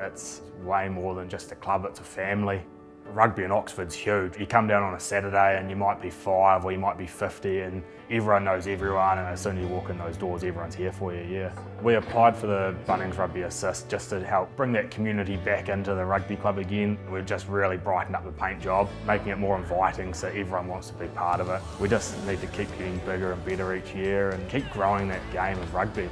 It's way more than just a club, it's a family. Rugby in Oxford's huge. You come down on a Saturday and you might be 5 or you might be 50 and everyone knows everyone, and as soon as you walk in those doors, everyone's here for you, yeah. We applied for the Bunnings Rugby Assist just to help bring that community back into the rugby club again. We've just really brightened up the paint job, making it more inviting so everyone wants to be part of it. We just need to keep getting bigger and better each year and keep growing that game of rugby.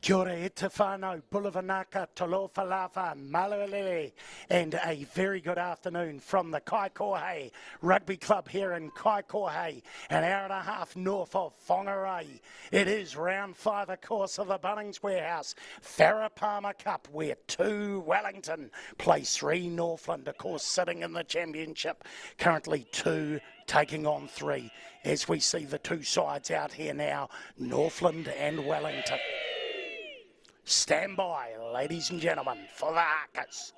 Kia ora e te whānau, Bulavanaka, Tolofalafa, Malualele, and a very good afternoon from the Kaikohe Rugby Club here in Kaikohe, an hour and a half north of Whangarei. It is round 5, of course, of the Bunnings Warehouse Farah Palmer Cup, where 2 Wellington plays 3 Northland, of course, sitting in the championship. Currently 2 taking on 3, as we see the 2 sides out here now, Northland and Wellington. Stand by, ladies and gentlemen, for the Hakas.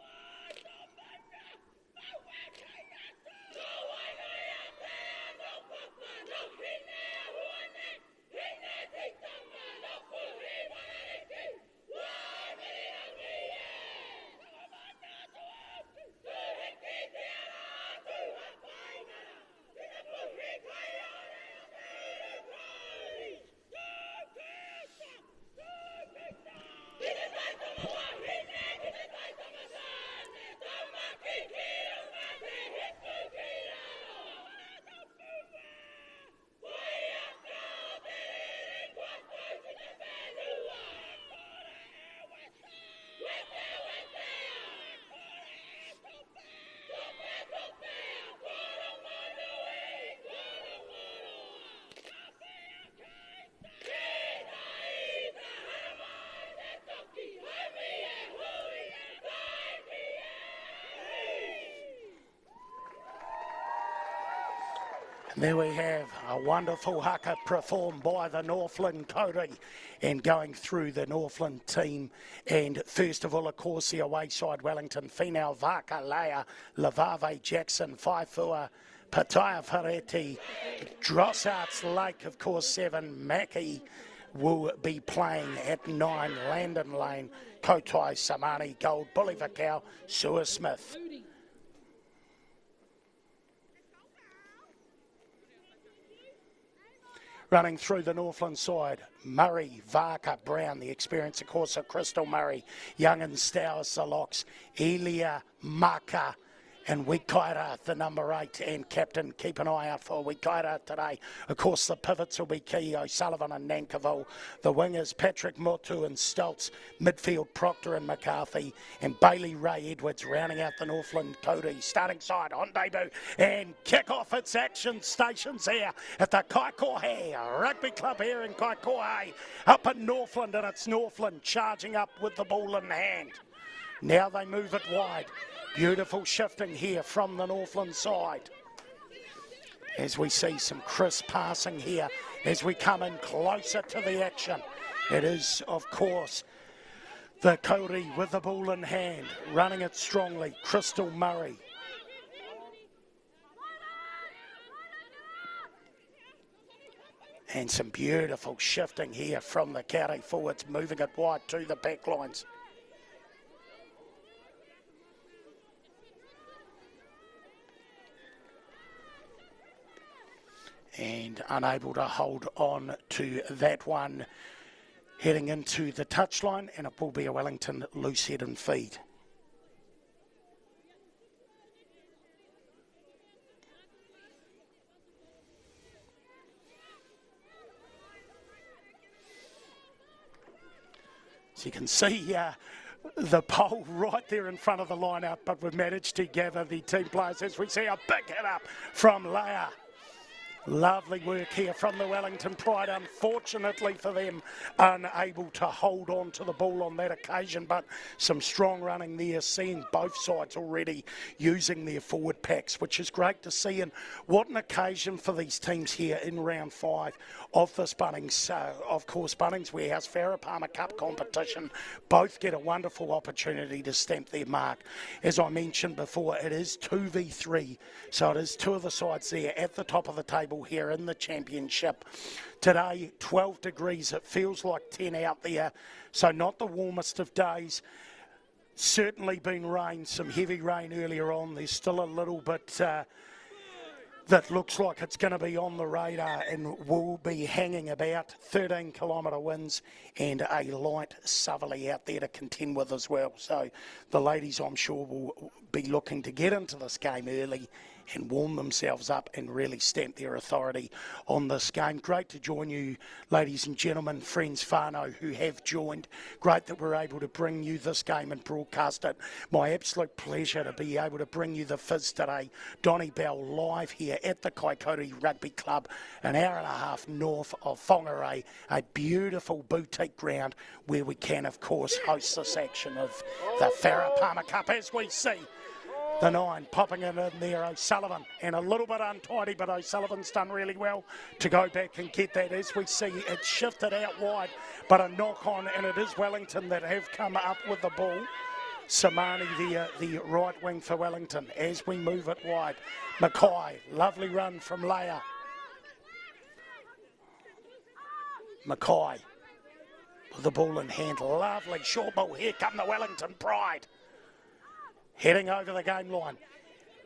And there we have a wonderful haka performed by the Northland Kauri and going through the Northland team. And first of all, of course, the away side Wellington female Vaka Leia, Lavave Jackson, Faifua, Pataya Fareti, Drossards Lake, of course, 7, Mackie will be playing at 9, Landon Lane, Kotai Samani, Gold, Bully Vakau, Sua Smith. Running through the Northland side, Murray, Varka, Brown, the experience, of course, of Crystal Murray, Young and Stowers, the locks, Elia, Maka, and Wikaira, the number 8, and captain, keep an eye out for Wikaira today. Of course, the pivots will be key, O'Sullivan and Nankivell. The wingers, Patrick Motu and Stoltz. Midfield, Proctor and McCarthy. And Bailey Ray Edwards rounding out the Northland Kauri. Starting side on debut and kick off its action stations here at the Kaikohe Rugby Club here in Kaikohe. Up in Northland, and it's Northland charging up with the ball in hand. Now they move it wide. Beautiful shifting here from the Northland side. As we see some crisp passing here as we come in closer to the action. It is, of course, the Kauri with the ball in hand, running it strongly, Crystal Murray. And some beautiful shifting here from the carry forwards, moving it wide to the back lines. And unable to hold on to that one, heading into the touchline, and it will be a Wellington loose head and feed. So you can see the pole right there in front of the line-out, but we've managed to gather the team players as we see a big hit up from Leia. Lovely work here from the Wellington Pride. Unfortunately for them, unable to hold on to the ball on that occasion, but some strong running there, seeing both sides already using their forward packs, which is great to see. And what an occasion for these teams here in round 5 of this Bunnings, of course, Bunnings Warehouse Farah Palmer Cup competition. Both get a wonderful opportunity to stamp their mark. As I mentioned before, it is 2v3, so it is two of the sides there at the top of the table here in the championship. Today, 12 degrees. It feels like 10 out there, so not the warmest of days. Certainly been rain, some heavy rain earlier on. There's still a little bit that looks like it's going to be on the radar and will be hanging about. 13-kilometre winds and a light southerly out there to contend with as well. So the ladies, I'm sure, will be looking to get into this game early and warm themselves up and really stamp their authority on this game. Great to join you, ladies and gentlemen, friends whānau who have joined. Great that we're able to bring you this game and broadcast it. My absolute pleasure to be able to bring you the fizz today. Donny Bell live here at the Kaikohe Rugby Club, an hour and a half north of Whangarei, a beautiful boutique ground where we can, of course, host this action of the Farah Palmer Cup, as we see the 9 popping it in there, O'Sullivan, and a little bit untidy, but O'Sullivan's done really well to go back and get that. As we see, it's shifted out wide, but a knock on, and it is Wellington that have come up with the ball. Samani there, the right wing for Wellington, as we move it wide. Mackay, lovely run from Leia. Mackay with the ball in hand, lovely short ball. Here come the Wellington Pride. Heading over the game line.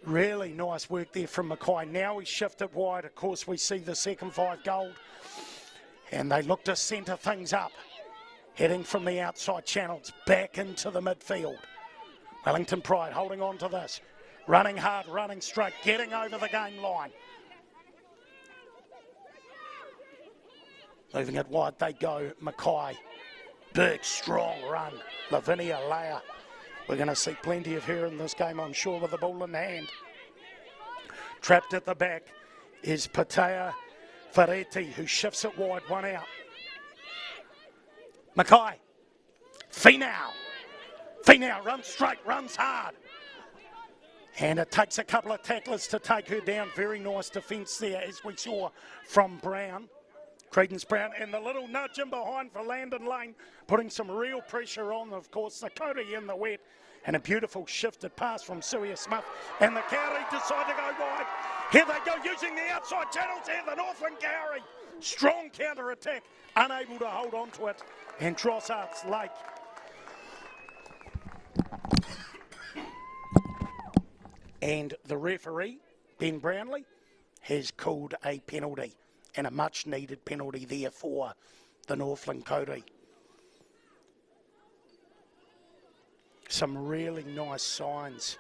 Really nice work there from Mackay. Now he's shifted wide. Of course, we see the second 5 gold. And they look to centre things up. Heading from the outside channels back into the midfield. Wellington Pride holding on to this. Running hard, running straight, getting over the game line. Moving it wide they go. Mackay. Big, strong run. Lavinia Leia. We're going to see plenty of her in this game, I'm sure, with the ball in hand. Trapped at the back is Patea Ferretti, who shifts it wide, one out. Mackay. Finau runs straight, runs hard. And it takes a couple of tacklers to take her down. Very nice defence there, as we saw from Brown. Credence Brown, and the little nudge in behind for Landon Lane, putting some real pressure on, of course, the Kauri in the wet, and a beautiful shifted pass from Suia Smith, and the Kauri decide to go wide. Here they go, using the outside channels here, the Northland Kauri. Strong counter-attack, unable to hold on to it, and Trossard's Lake. And the referee, Ben Brownlee, has called a penalty. And a much-needed penalty there for the Northland Kauri. Some really nice signs.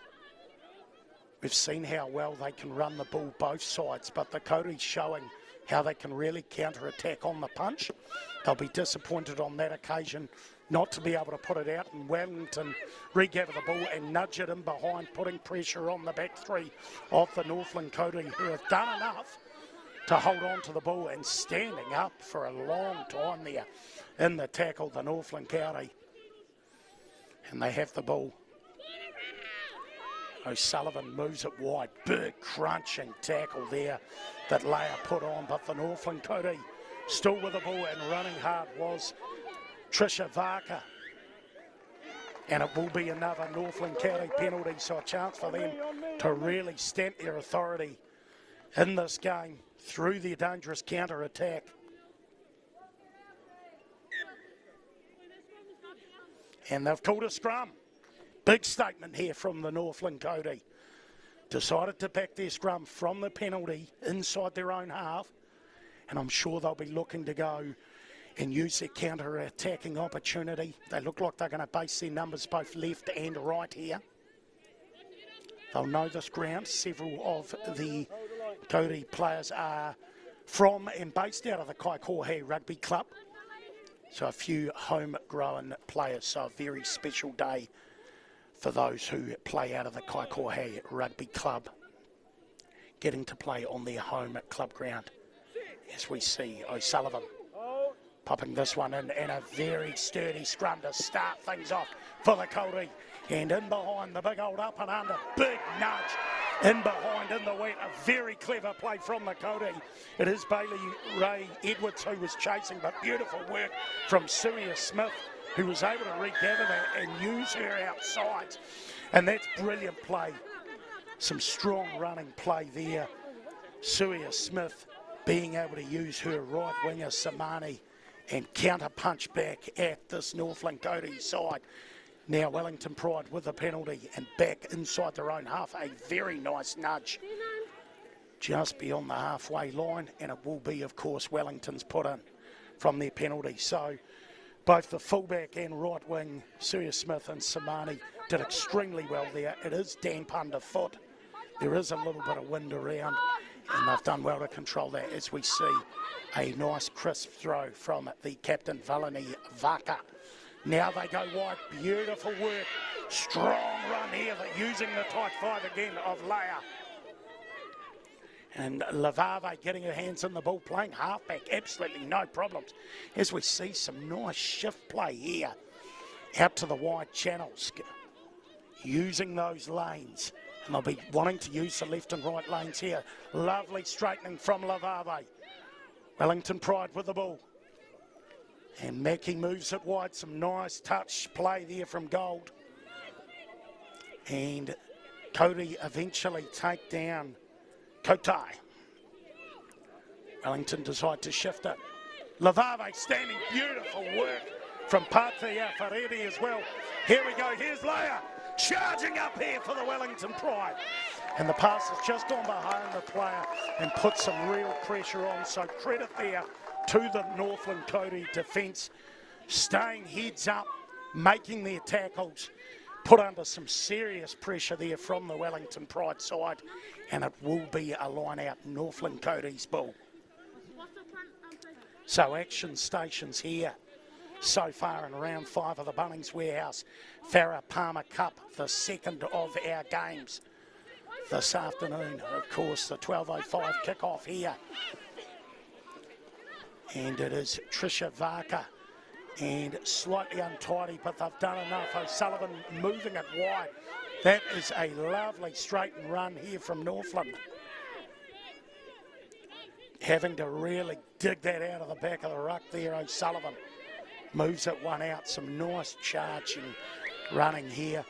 We've seen how well they can run the ball both sides, but the Kauri's showing how they can really counter-attack on the punch. They'll be disappointed on that occasion not to be able to put it out, and Wellington regather the ball and nudge it in behind, putting pressure on the back 3 of the Northland Kauri, who have done enough to hold on to the ball and standing up for a long time there in the tackle, the Northland Kauri. And they have the ball. O'Sullivan moves it wide. Big crunching tackle there that Leia put on, but the Northland Kauri still with the ball and running hard was Trisha Varka. And it will be another Northland Kauri penalty, so a chance for them to really stamp their authority in this game through their dangerous counter-attack. And they've called a scrum. Big statement here from the Northland Kauri. Decided to back their scrum from the penalty inside their own half. And I'm sure they'll be looking to go and use their counter-attacking opportunity. They look like they're going to base their numbers both left and right here. They'll know this ground. Several of the Kauri players are from and based out of the Kaikohe Rugby Club. So a few homegrown players. So a very special day for those who play out of the Kaikohe Rugby Club. getting to play on their home club ground. As we see O'Sullivan popping this one in, and a very sturdy scrum to start things off for the Kauri. And in behind, the big old up and under, big nudge. In behind, in the wet, a very clever play from the Kauri. It is Bailey Ray Edwards who was chasing, but beautiful work from Suia Smith, who was able to regather that and use her outside. And that's brilliant play. Some strong running play there. Suia Smith being able to use her right winger, Samani, and counter punch back at this Northland Kauri side. Now Wellington Pride with the penalty and back inside their own half. A very nice nudge just beyond the halfway line, and it will be, of course, Wellington's put in from their penalty. So both the fullback and right wing, Suia Smith and Samani, did extremely well there. It is damp underfoot. There is a little bit of wind around, and they've done well to control that, as we see a nice crisp throw from the captain, Valani Vaka. Now they go wide, beautiful work, strong run here, using the tight five again of Leia. And Lavave getting her hands in the ball, playing halfback, absolutely no problems. As we see some nice shift play here, out to the wide channels, using those lanes. And they'll be wanting to use the left and right lanes here. Lovely straightening from Lavave. Wellington Pride with the ball. And Mackie moves it wide, some nice touch play there from Gold. And Cody eventually take down Kotai. Wellington decide to shift it. Lavave standing, beautiful work from Patia Faredi as well. Here we go, here's Leia, charging up here for the Wellington Pride. And the pass has just gone behind the player and put some real pressure on, so credit there to the Northland Kauri defence, staying heads up, making their tackles, put under some serious pressure there from the Wellington Pride side, and it will be a line out Northland Kauri's ball. So action stations here so far in round 5 of the Bunnings Warehouse Farah Palmer Cup, the second of our games this afternoon. Of course, the 12:05 kickoff here. And it is Trisha Varka, and slightly untidy, but they've done enough. O'Sullivan moving it wide. That is a lovely straight and run here from Northland. Having to really dig that out of the back of the ruck there, O'Sullivan moves it one out. Some nice charging running here.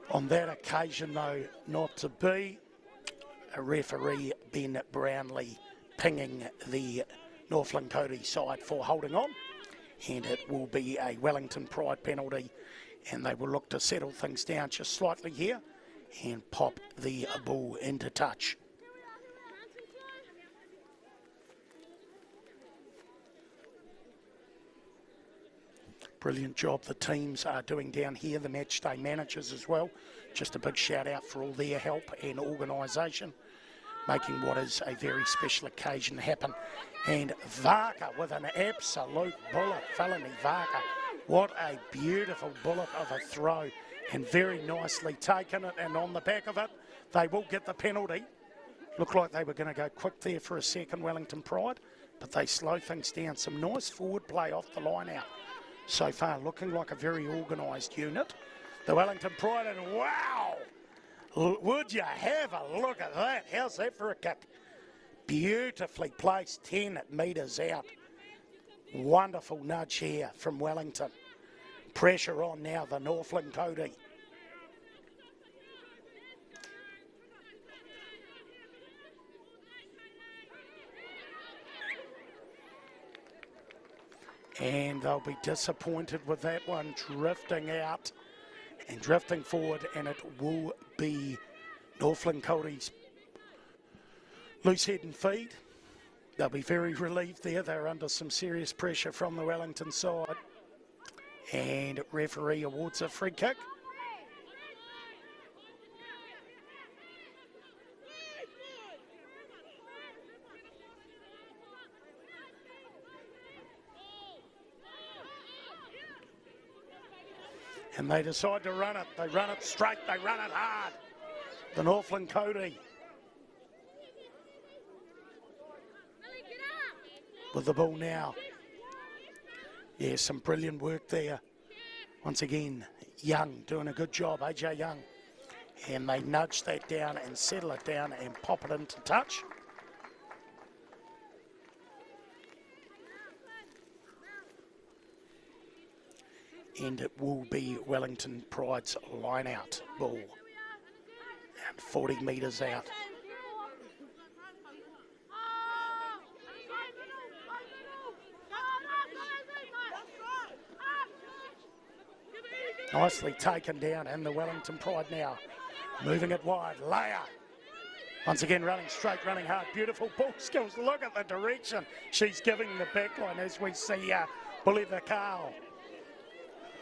On that occasion, though, not to be. A referee, Ben Brownlee, pinging the Northland Kauri side for holding on, and it will be a Wellington Pride penalty, and they will look to settle things down just slightly here and pop the ball into touch. Brilliant job the teams are doing down here, the match day managers as well. Just a big shout out for all their help and organisation, making what is a very special occasion happen. And Varka with an absolute bullet, Felony Varka. What a beautiful bullet of a throw, and very nicely taken it, and on the back of it, they will get the penalty. Looked like they were going to go quick there for a second, Wellington Pride, but they slow things down. Some nice forward play off the line out. So far, looking like a very organised unit. The Wellington Pride, and wow! Would you have a look at that? How's that for a kick? Beautifully placed, 10 metres out. Wonderful nudge here from Wellington. Pressure on now, the Northland Kauri. And they'll be disappointed with that one, drifting out and drifting forward, and it will be Northland Kauri's loose head and feed. They'll be very relieved there. They're under some serious pressure from the Wellington side. And referee awards a free kick. And they decide to run it. They run it straight. They run it hard. The Northland Kauri. with the ball now. Yeah, some brilliant work there. Once again, Young doing a good job, AJ Young. And they nudge that down and settle it down and pop it into touch. And it will be Wellington Pride's line-out ball. And 40 metres out. Nicely taken down, and the Wellington Pride now moving it wide. Leia, once again running straight, running hard. Beautiful ball skills. Look at the direction she's giving the backline as we see Bully Vakau.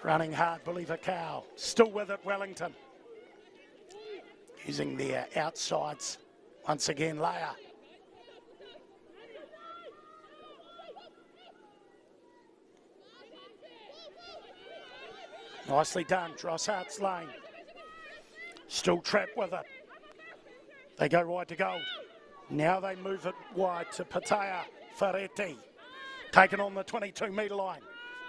Running hard, Bully Vakau. Still with it, Wellington. Using their outsides. Once again, Leia. Nicely done, Drossard's lane. Still trapped with it. They go wide to Gold. Now they move it wide to Patea Ferretti. Taken on the 22-metre line.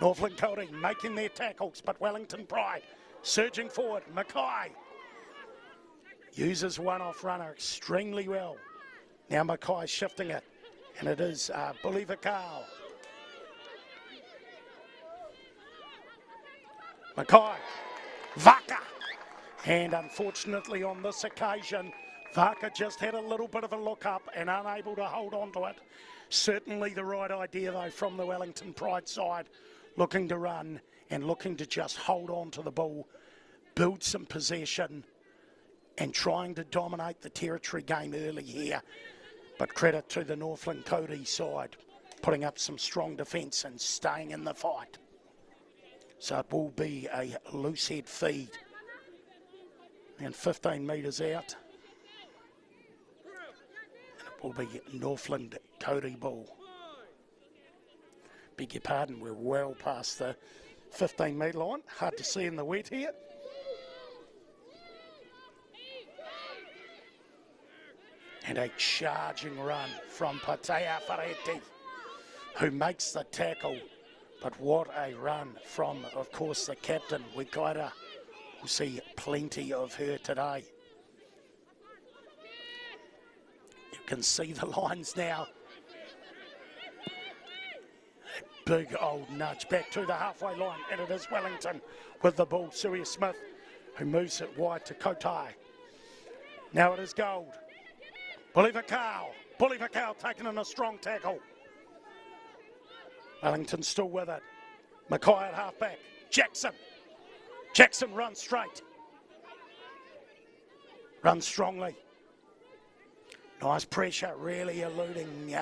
Northland Kauri making their tackles, but Wellington Pride surging forward. Mackay uses one-off runner extremely well. Now Mackay shifting it, and it is Bully Vakau. Mackay, Vaka, and unfortunately on this occasion, Vaka just had a little bit of a look up and unable to hold on to it. Certainly the right idea though from the Wellington Pride side, looking to run and looking to just hold on to the ball, build some possession and trying to dominate the territory game early here. But credit to the Northland Kauri side, putting up some strong defence and staying in the fight. So it will be a loose head feed. And 15 metres out. And it will be Northland Kauri ball. Beg your pardon, we're well past the 15-metre line. Hard to see in the wet here. And a charging run from Patea Ferretti, who makes the tackle. But what a run from, of course, the captain, Wikaira. We'll see plenty of her today. You can see the lines now. A big old nudge back to the halfway line, and it is Wellington with the ball. Suia Smith, who moves it wide to Kotai. Now it is Gold. Bully Vakau taking in a strong tackle. Wellington still with it. Mackay at halfback. Jackson runs straight. Runs strongly. Nice pressure, really alluding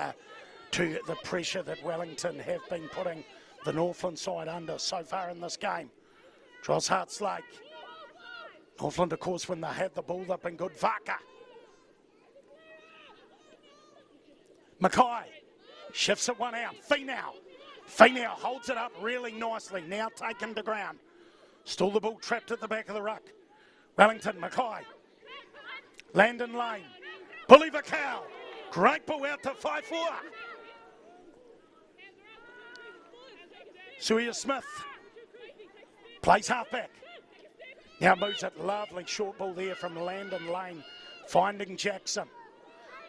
to the pressure that Wellington have been putting the Northland side under so far in this game. Drossard's Lake. Northland, of course, when they had the ball, they've been good. Vaka. Mackay shifts it one out. Finau holds it up really nicely, now taken to ground. Still the ball trapped at the back of the ruck. Wellington, Mackay. Landon Lane. Bully Vakau. Great ball out to Faifua. Suia Smith. Plays halfback. Now moves it. Lovely short ball there from Landon Lane. Finding Jackson.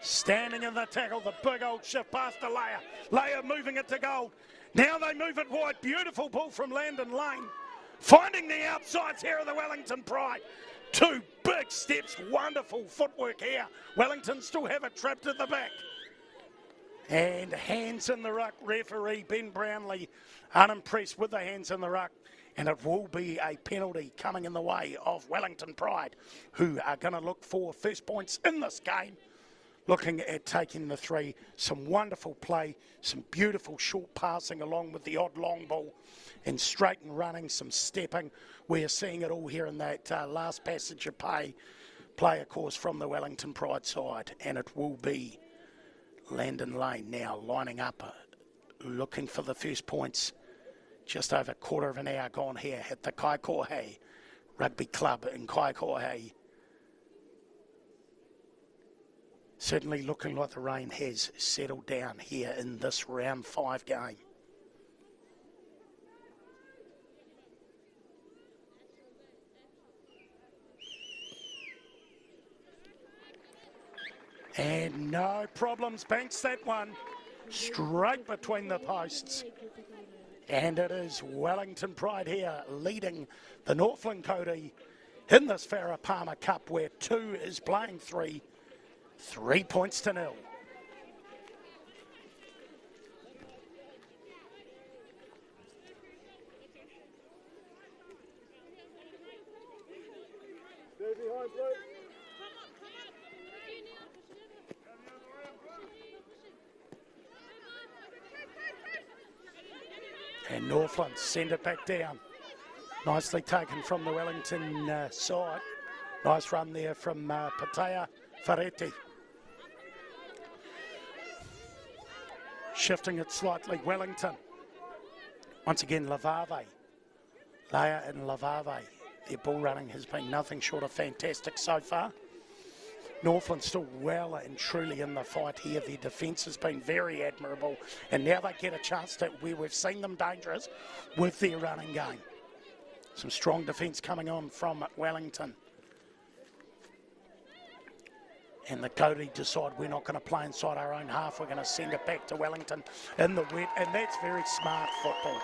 Standing in the tackle, the big old shift past to Leia. Leia moving it to Gold. Now they move it wide. Beautiful ball from Landon Lane. Finding the outsides here of the Wellington Pride. Two big steps. Wonderful footwork here. Wellington still have it trapped at the back. And hands in the ruck. Referee Ben Brownlee unimpressed with the hands in the ruck. And it will be a penalty coming in the way of Wellington Pride, who are going to look for first points in this game. Looking at taking the three, some wonderful play, some beautiful short passing along with the odd long ball, and straight and running, some stepping. We're seeing it all here in that last passage of play, of course, from the Wellington Pride side. And it will be Landon Lane now lining up, looking for the first points. Just over a quarter of an hour gone here at the Kaikohe Rugby Club in Kaikohe. Certainly looking like the rain has settled down here in this round 5 game. And no problems, banks that one straight between the posts. And it is Wellington Pride here leading the Northland Kauri in this Farah Palmer Cup, where 2 is playing 3, 3 points to 0. And Northland send it back down. Nicely taken from the Wellington side. Nice run there from Patea Ferretti. Shifting it slightly, Wellington. Once again, Lavave. Leia and Lavave. Their ball running has been nothing short of fantastic so far. Northland still well and truly in the fight here. Their defence has been very admirable, and now they get a chance to where we've seen them dangerous with their running game. Some strong defence coming on from Wellington. And the Kauri decide we're not going to play inside our own half. We're going to send it back to Wellington in the wet, and that's very smart football.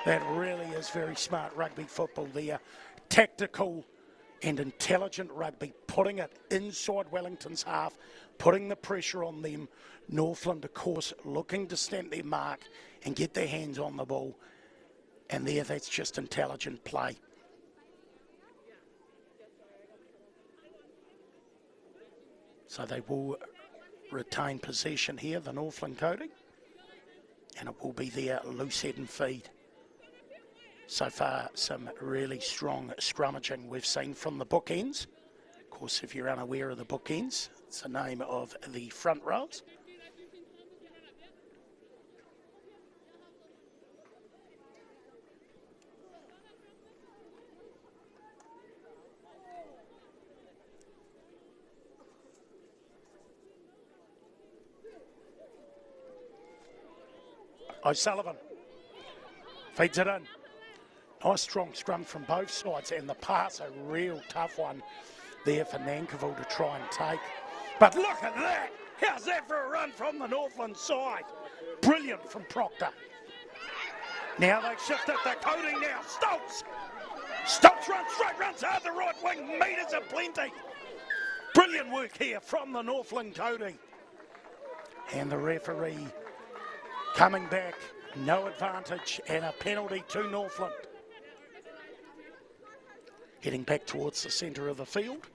That really is very smart rugby football there. Tactical and intelligent rugby, putting it inside Wellington's half, putting the pressure on them. Northland, of course, looking to stamp their mark and get their hands on the ball. And there, that's just intelligent play. So they will retain possession here, the Northland Kauri, and it will be their loose head and feed. So far, some really strong scrummaging we've seen from the bookends. Of course, if you're unaware of the bookends, it's the name of the front rows. O'Sullivan feeds it in. Nice strong scrum from both sides, and the pass, a real tough one there for Nankivell to try and take. But look at that! How's that for a run from the Northland side? Brilliant from Proctor. Now they've shifted the Kauri now. Stoltz! Stoltz runs straight, runs hard the right wing, metres are plenty. Brilliant work here from the Northland Kauri. And the referee coming back, no advantage, and a penalty to Northland. Heading back towards the centre of the field.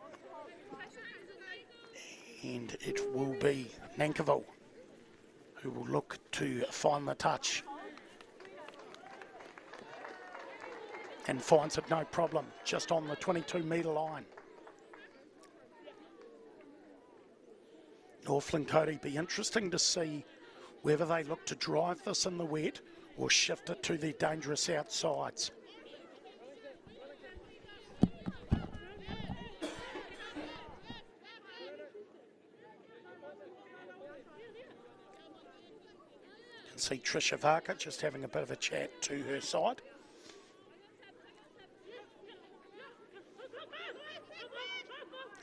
And it will be Nankivell who will look to find the touch. And finds it no problem, just on the 22-metre line. Northland Kauri, be interesting to see whether they look to drive this in the wet or shift it to their dangerous outsides. You can see Trisha Varka just having a bit of a chat to her side.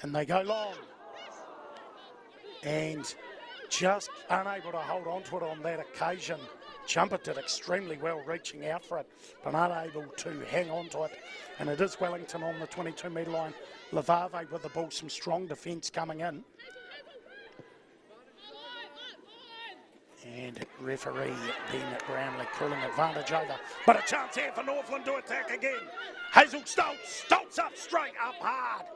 And they go long. And just unable to hold on to it on that occasion. Jumper did extremely well reaching out for it, but unable to hang on to it. And it is Wellington on the 22-metre line. Lavave with the ball, some strong defence coming in. And referee Ben Brownlee calling advantage over. But a chance here for Northland to attack again. Hazel Stoltz, Stoltz up straight, up hard.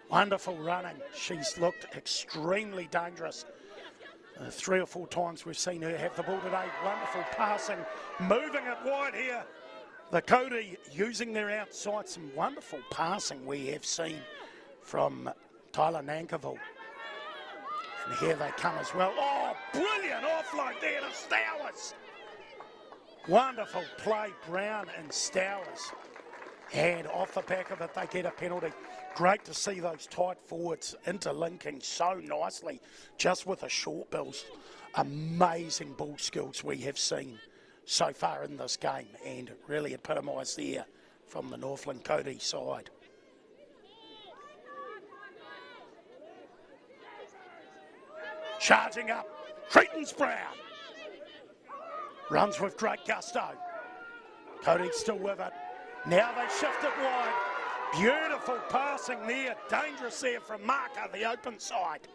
Wonderful running. She's looked extremely dangerous. 3 or 4 times we've seen her have the ball today. Wonderful passing, moving it wide here. The Kauri using their outside. Some wonderful passing we have seen from Tyler Nankivell. And here they come as well. Oh, brilliant offload there to Stowers. Wonderful play, Brown and Stowers. And off the back of it, they get a penalty. Great to see those tight forwards interlinking so nicely, just with the short bills. Amazing ball skills we have seen so far in this game, and really epitomised there from the Northland Kauri side. Charging up, Cretons Brown. Runs with great gusto. Kauri still with it. Now they shift it wide. Beautiful passing there. Dangerous there from Marker, the open side.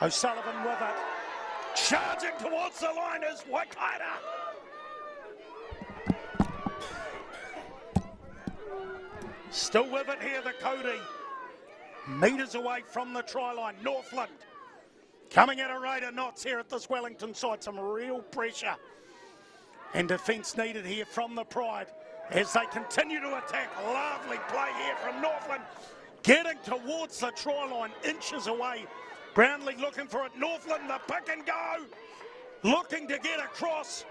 O'Sullivan with it. Charging towards the line is Waikaira. Still with it here, the Kauri. Metres away from the try line. Northland coming at a rate of knots here at this Wellington side. Some real pressure and defence needed here from the Pride as they continue to attack. Lovely play here from Northland. Getting towards the try line, inches away. Brownlee looking for it. Northland, the pick and go. Looking to get across.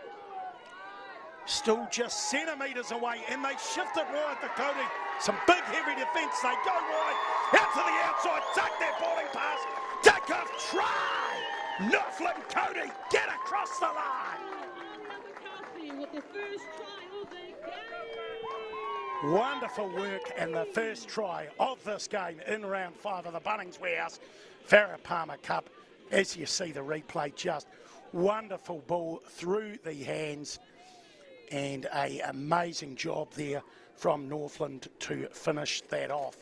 Still just centimetres away, and they shift it wide, the Kauri. Some big heavy defence. They go wide, out to the outside, take their boarding pass, take off, try! Northland Kauri get across the line. With the first try of the game. Wonderful work, and the first try of this game in round 5 of the Bunnings Warehouse Farah Palmer Cup. As you see the replay, just wonderful ball through the hands, and an amazing job there from Northland to finish that off.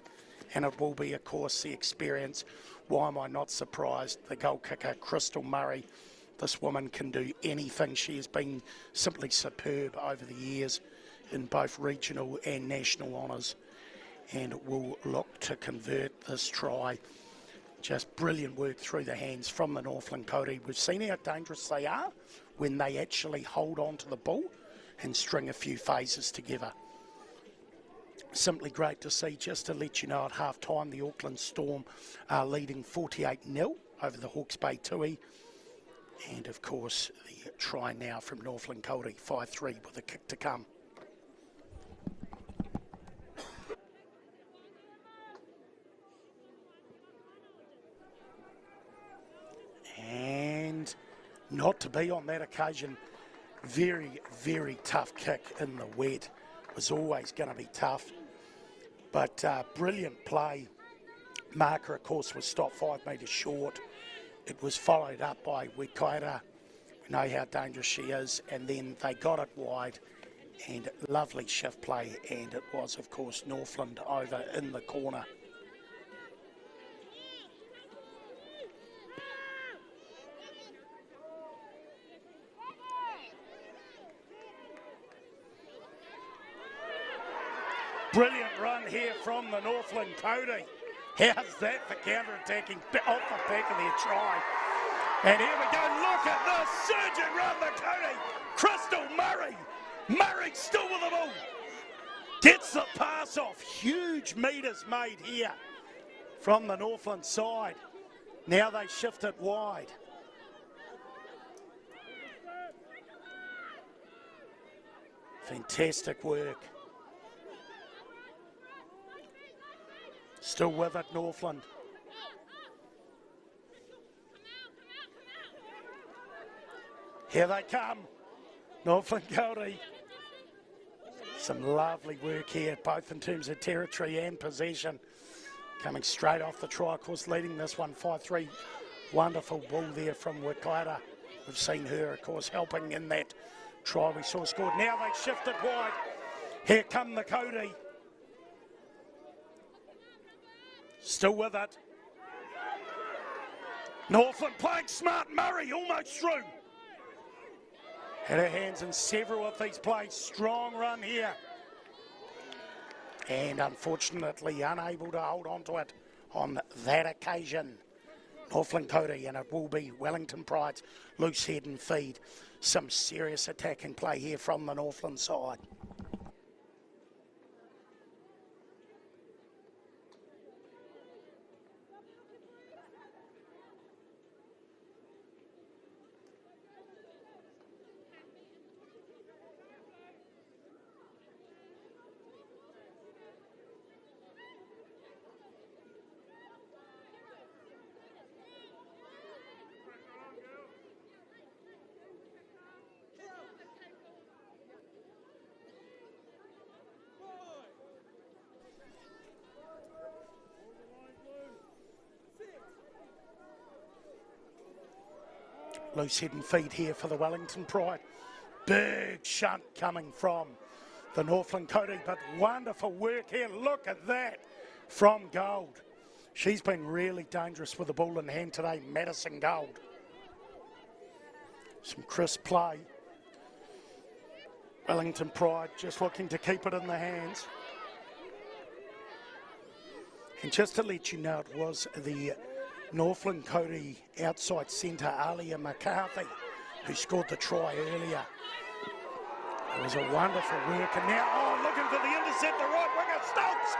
And it will be, of course, the experience. Why am I not surprised? The goal kicker, Crystal Murray. This woman can do anything. She has been simply superb over the years in both regional and national honours, and will look to convert this try. Just brilliant work through the hands from the Northland Kauri. We've seen how dangerous they are when they actually hold on to the ball and string a few phases together. Simply great to see. Just to let you know, at half-time, the Auckland Storm are leading 48-0 over the Hawke's Bay Tui. And, of course, the try now from Northland Kauri, 5-3 with a kick to come. And not to be on that occasion. Very, very tough kick in the wet. Was always going to be tough. But brilliant play. Marker, of course, was stopped 5 metres short. It was followed up by Waikaira. We know how dangerous she is. And then they got it wide. And lovely shift play. And it was, of course, Northland over in the corner. Brilliant run here from the Northland Kauri. How's that for counter-attacking off the back of their try? And here we go, look at this surging run, the Kauri. Crystal Murray. Murray still with the ball. Gets the pass off. Huge metres made here from the Northland side. Now they shift it wide. Fantastic work. Still with it, Northland. Here they come. Northland Kauri. Some lovely work here, both in terms of territory and possession. Coming straight off the try, of course, leading this one 5-3. Wonderful ball there from Waikaira. We've seen her, of course, helping in that try we saw scored. Now they shift it wide. Here come the Kauri. Still with it. Northland playing smart. Murray almost through. Had her hands in several of these plays. Strong run here. And unfortunately unable to hold on to it on that occasion. Northland Kauri, and it will be Wellington Pride's loose head and feed. Some serious attacking play here from the Northland side. Loose head and feet here for the Wellington Pride. Big shunt coming from the Northland Kauri, but wonderful work here. Look at that from Gold. She's been really dangerous with the ball in hand today, Madison Gold. Some crisp play. Wellington Pride just looking to keep it in the hands. And just to let you know, it was the Northland Kauri outside centre, Alia McCarthy, who scored the try earlier. It was a wonderful work. And now, looking for the intercept, the right winger, Stokes.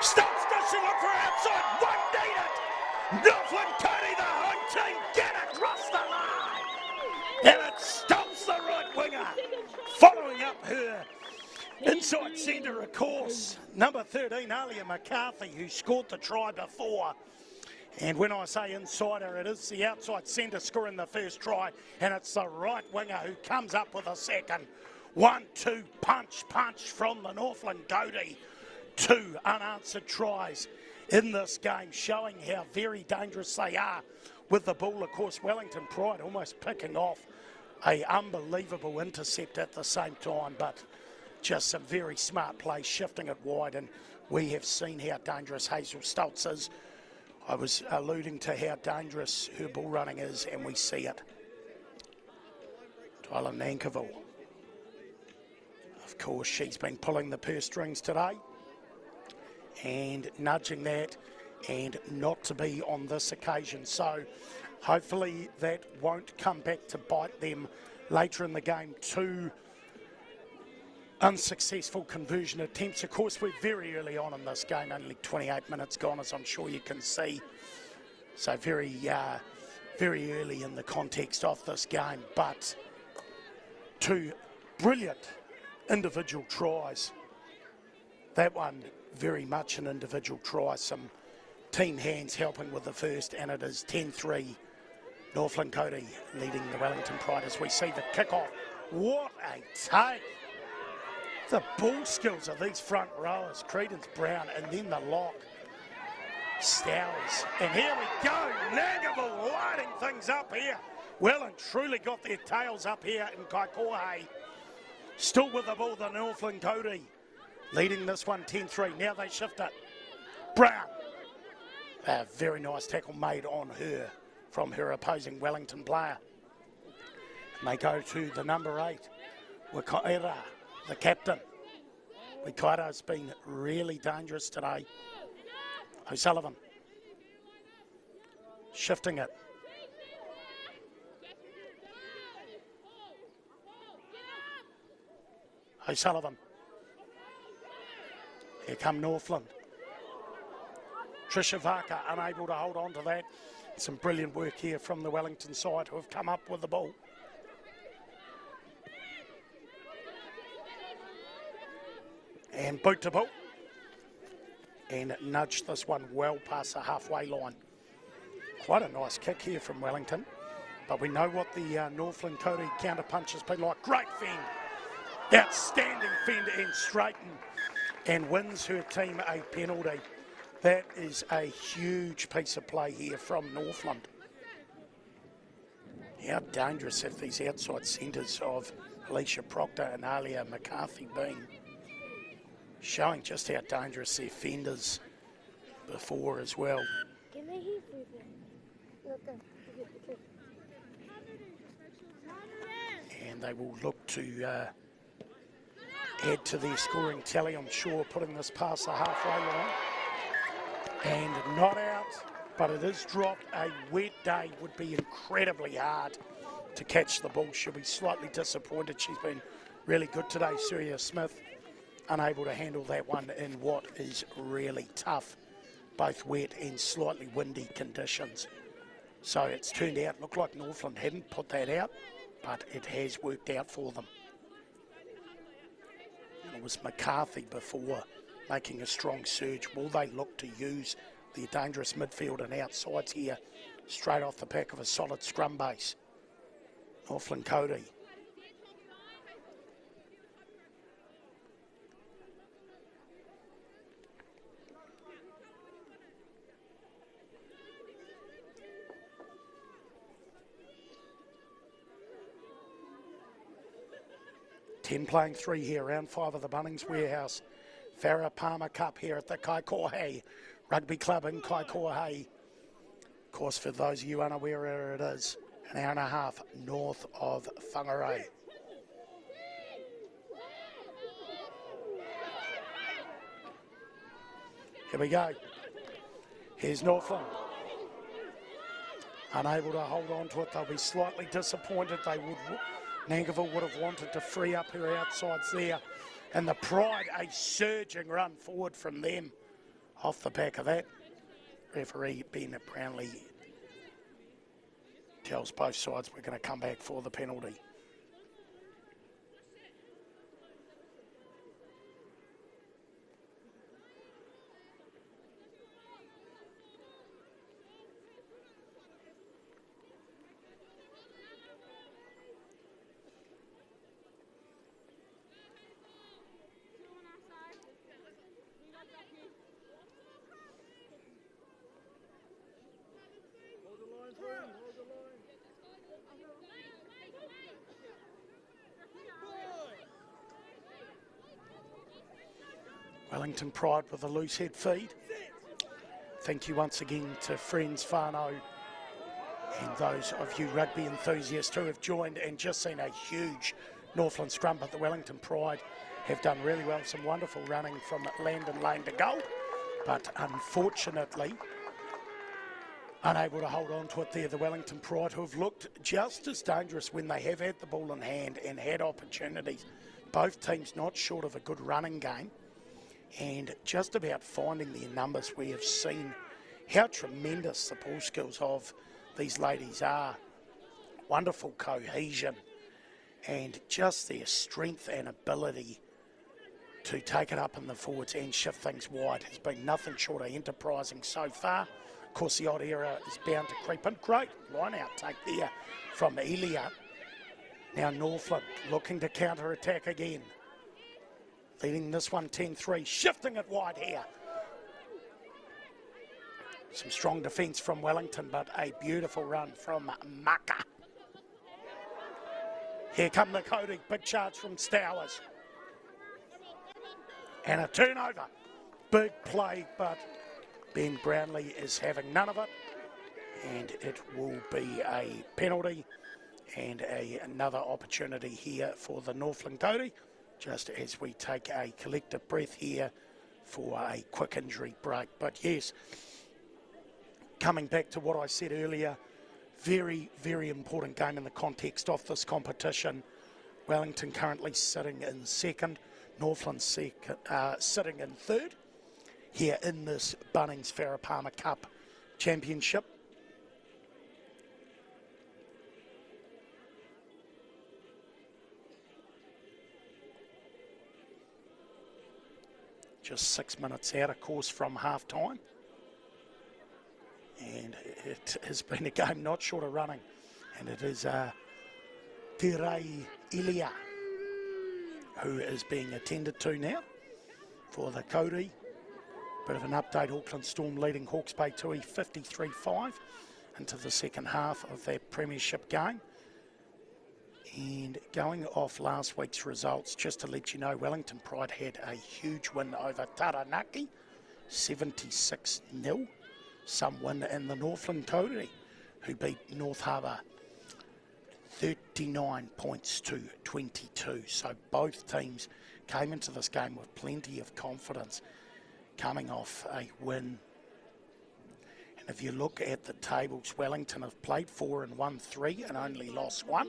Stokes, does she look for outside? One need it. Northland Kauri, the home team, get across the line. And it stops the right winger. Following up her inside centre, of course, number 13, Alia McCarthy, who scored the try before. And when I say insider, it is the outside centre scoring the first try, and it's the right winger who comes up with a second. 1-2 punch from the Northland Kauri. 2 unanswered tries in this game, showing how very dangerous they are with the ball. Of course, Wellington Pride almost picking off a unbelievable intercept at the same time, but just some very smart play, shifting it wide, and we have seen how dangerous Hazel Stoltz is. I was alluding to how dangerous her ball running is, and we see it. Tyler Nankerville. Of course, she's been pulling the purse strings today and nudging that, and not to be on this occasion. So hopefully that won't come back to bite them later in the game. 2 unsuccessful conversion attempts. Of course, we're very early on in this game, only 28 minutes gone, as I'm sure you can see. So very early in the context of this game, but 2 brilliant individual tries. That one very much an individual try, some team hands helping with the first, and it is 10-3 Northland Kauri leading the Wellington Pride as we see the kick-off. What a take! The ball skills of these front rowers, Credence Brown, and then the lock, Stowers. And here we go, Nankerville lighting things up here. Well and truly got their tails up here in Kaikohe. Still with the ball, the Northland Kauri leading this one 10-3. Now they shift it. Brown. A very nice tackle made on her from her opposing Wellington player. And they go to the number 8, Wikaira, the captain. Wikaira's been really dangerous today. O'Sullivan shifting it. O'Sullivan. Here come Northland. Trisha Varka unable to hold on to that. Some brilliant work here from the Wellington side who have come up with the ball. And boot to ball. And nudge this one well past the halfway line. Quite a nice kick here from Wellington. But we know what the Northland Kauri counter punch has been like. Great fend. Outstanding fend and straighten. And wins her team a penalty. That is a huge piece of play here from Northland. How dangerous have these outside centres of Alicia Proctor and Alia McCarthy been? Showing just how dangerous their fenders before as well. And they will look to add to their scoring tally, I'm sure, putting this past the halfway line. And not out, but it is dropped. A wet day would be incredibly hard to catch the ball. She'll be slightly disappointed. She's been really good today, Surya Smith. Unable to handle that one in what is really tough, both wet and slightly windy conditions. So it's turned out, looked like Northland hadn't put that out, but it has worked out for them. And it was McCarthy before making a strong surge. Will they look to use the dangerous midfield and outsides here straight off the back of a solid scrum base? Northland Kauri. 10 playing 3 here, round 5 of the Bunnings Warehouse. Farah Palmer Cup here at the Kaikohe Rugby Club in Kaikohe. Of course, for those of you unaware where it is, an hour and a half north of Whangarei. Here we go. Here's Northland. Unable to hold on to it. They'll be slightly disappointed. Nankerville would have wanted to free up her outsides there. And the Pride, a surging run forward from them. Off the back of that, referee Ben Brownlee tells both sides we're going to come back for the penalty. Wellington Pride with a loose head feed. Thank you once again to friends Whānau and those of you rugby enthusiasts who have joined and just seen a huge Northland scrum, but the Wellington Pride have done really well. Some wonderful running from Landon Lane to goal, but unfortunately unable to hold on to it there. The Wellington Pride, who have looked just as dangerous when they have had the ball in hand and had opportunities. Both teams not short of a good running game. And just about finding their numbers, we have seen how tremendous the ball skills of these ladies are. Wonderful cohesion and just their strength and ability to take it up in the forwards and shift things wide has been nothing short of enterprising so far. Of course, the odd error is bound to creep in. Great line out take there from Elia. Now Northland looking to counter-attack again. Leading this one 10-3, shifting it wide here. Some strong defence from Wellington, but a beautiful run from Maka. Here come the Kauri, big charge from Stowers. And a turnover. Big play, but Ben Brownlee is having none of it. And it will be a penalty and another opportunity here for the Northland Kauri. Just as we take a collective breath here for a quick injury break. But yes, coming back to what I said earlier, very, very important game in the context of this competition. Wellington currently sitting in second, Northland sitting in third here in this Bunnings Farah Palmer Cup Championship. Just 6 minutes out, of course, from half-time. And it has been a game not short of running. And it is Tirei Ilia who is being attended to now for the Kauri. Bit of an update, Auckland Storm leading Hawke's Bay Tui 53-5 into the second half of that premiership game. And going off last week's results, just to let you know, Wellington Pride had a huge win over Taranaki, 76-0. Some win in the Northland Kauri, who beat North Harbour 39 points to 22. So both teams came into this game with plenty of confidence, coming off a win. And if you look at the tables, Wellington have played 4 and won 3 and only lost 1.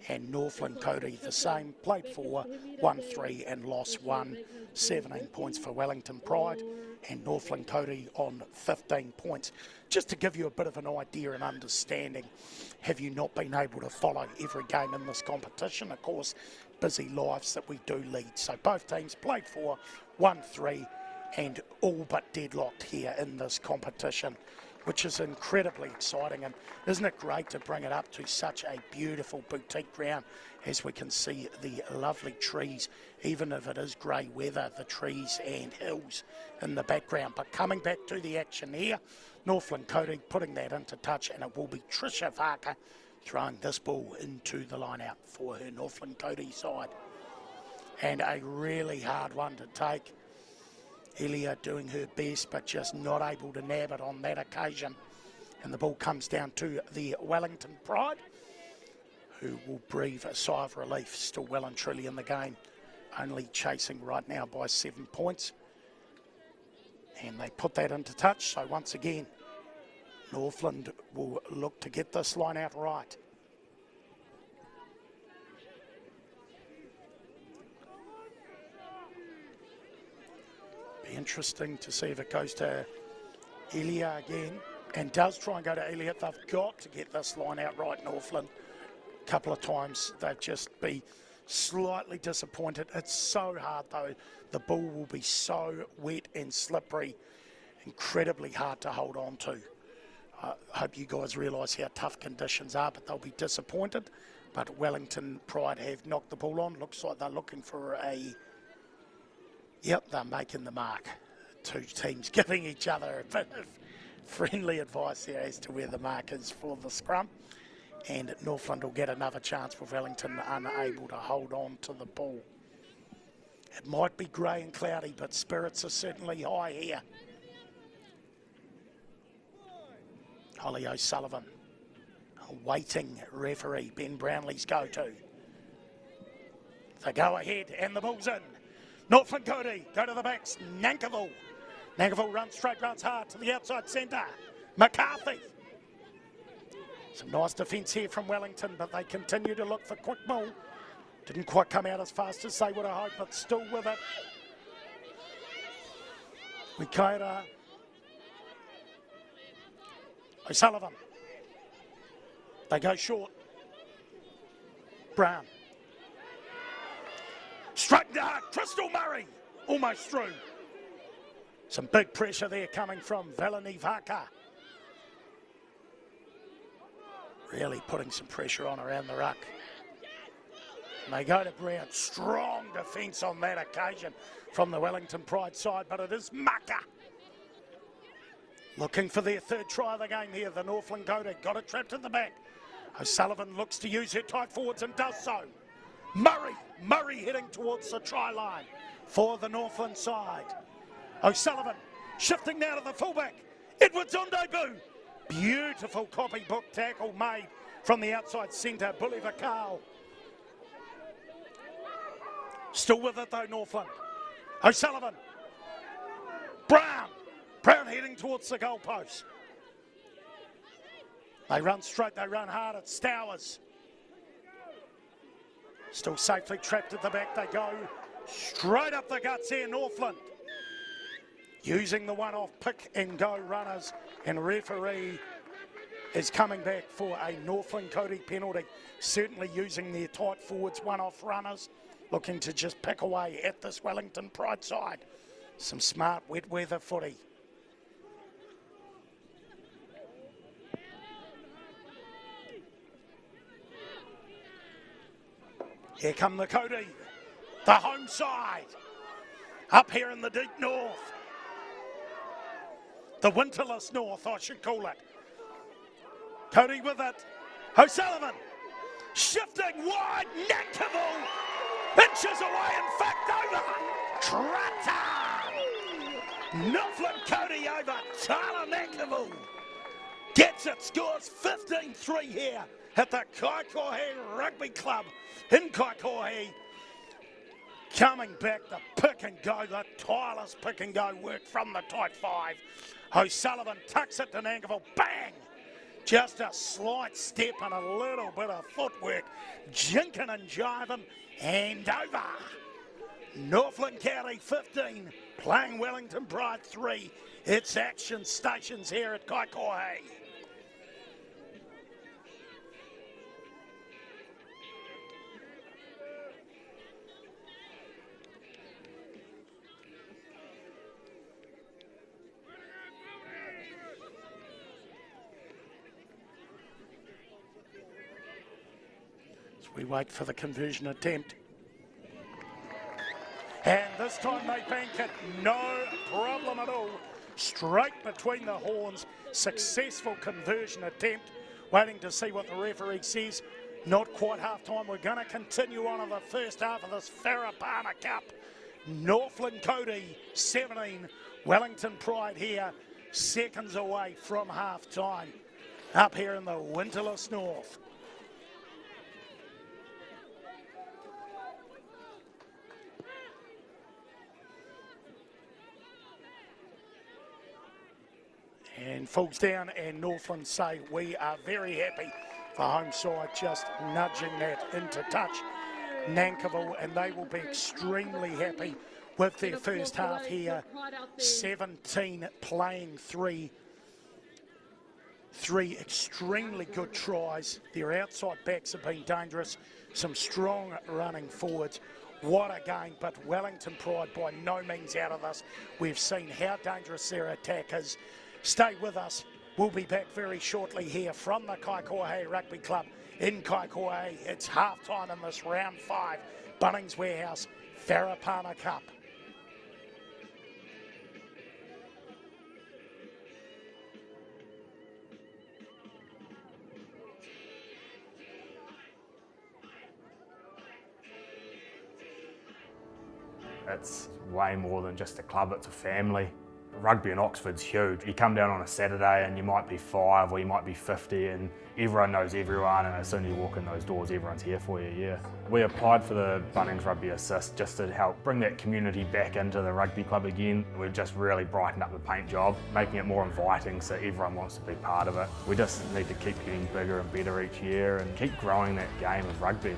And Northland Kauri the same, played 4, won 3 and lost 1. 17 points for Wellington Pride and Northland Kauri on 15 points. Just to give you a bit of an idea and understanding, have you not been able to follow every game in this competition? Of course, busy lives that we do lead. So both teams played 4, won 3 and all but deadlocked here in this competition, which is incredibly exciting. And isn't it great to bring it up to such a beautiful boutique ground, as we can see the lovely trees, even if it is grey weather, the trees and hills in the background. But coming back to the action here, Northland Kauri putting that into touch, and it will be Trisha Varka throwing this ball into the line out for her Northland Kauri side. and a really hard one to take. Elia doing her best, but just not able to nab it on that occasion. And the ball comes down to the Wellington Pride, who will breathe a sigh of relief. Still well and truly in the game, only chasing right now by 7 points. And they put that into touch, so once again, Northland will look to get this line out right. Be interesting to see if it goes to Elia again, and does try and go to Elia. They've got to get this line out right, Northland. A couple of times they've just been slightly disappointed. It's so hard though. The ball will be so wet and slippery, incredibly hard to hold on to. I hope you guys realise how tough conditions are, but they'll be disappointed. But Wellington Pride have knocked the ball on. Looks like they're looking for a... Yep, they're making the mark. Two teams giving each other a bit of friendly advice there as to where the mark is for the scrum. And Northland will get another chance with Wellington unable to hold on to the ball. It might be grey and cloudy, but spirits are certainly high here. Holly O'Sullivan, a waiting referee, Ben Brownlee's go-to. They go ahead and the ball's in. Northland Kauri go to the backs. Nankivell. Nankivell runs straight, runs hard to the outside centre. McCarthy. Some nice defence here from Wellington, but they continue to look for quick ball. Didn't quite come out as fast as they would have hoped, but still with it. Wikaira. O'Sullivan. They go short. Brown. Straight into hard. Crystal Murray. Almost through. Some big pressure there coming from Velani Vaka. Really putting some pressure on around the ruck. And they go to Brown. Strong defence on that occasion from the Wellington Pride side, but it is Maka. Looking for their third try of the game here. The Northland Kauri got it trapped in the back. O'Sullivan looks to use her tight forwards and does so. Murray heading towards the try line for the Northland side. O'Sullivan shifting now to the fullback. Edwards on debut. Beautiful copybook tackle made from the outside centre. Bully Vakal. Still with it though, Northland. O'Sullivan. Brown heading towards the goalpost. They run straight, they run hard. It's Stowers. Still safely trapped at the back. They go straight up the guts here, Northland. Using the one-off pick and go runners, and referee is coming back for a Northland Kauri penalty. Certainly using their tight forwards, one-off runners, looking to just pick away at this Wellington Pride side. Some smart wet weather footy. Here come the Kauri, the home side, up here in the deep north. The winterless north, I should call it. Kauri with it. O'Sullivan shifting wide. Nankivell inches away, in fact, over. Trotter. Northland Kauri over. Tyler Nankivell gets it, scores 15-3 here at the Kaikohe Rugby Club in Kaikohe. Coming back, the pick and go, the tireless pick and go work from the tight five. O'Sullivan tucks it to Nankivell, bang! Just a slight step and a little bit of footwork. Jinking and jiving, and over. Northland Kauri 15, playing Wellington Pride 3. It's action stations here at Kaikohe. We wait for the conversion attempt. And this time they bank it, no problem at all. Straight between the horns, successful conversion attempt. Waiting to see what the referee says. Not quite half time. We're going to continue on in the first half of this Farah Palmer Cup. Northland Kauri 17, Wellington Pride here, seconds away from half time. Up here in the winterless north. And falls down, and Northland say we are very happy for home side just nudging that into touch. Nankivell, and they will be extremely happy with their first half here. 17 playing three extremely good tries. Their outside backs have been dangerous. Some strong running forwards. What a game, but Wellington Pride by no means out of this. We've seen how dangerous their attack is. Stay with us. We'll be back very shortly here from the Kaikohe Rugby Club in Kaikohe. It's half time in this round 5 Bunnings Warehouse Farah Palmer Cup. It's way more than just a club, it's a family. Rugby in Oxford's huge. You come down on a Saturday and you might be 5 or you might be 50 and everyone knows everyone, and as soon as you walk in those doors, everyone's here for you, yeah. We applied for the Bunnings Rugby Assist just to help bring that community back into the rugby club again. We've just really brightened up the paint job, making it more inviting so everyone wants to be part of it. We just need to keep getting bigger and better each year and keep growing that game of rugby.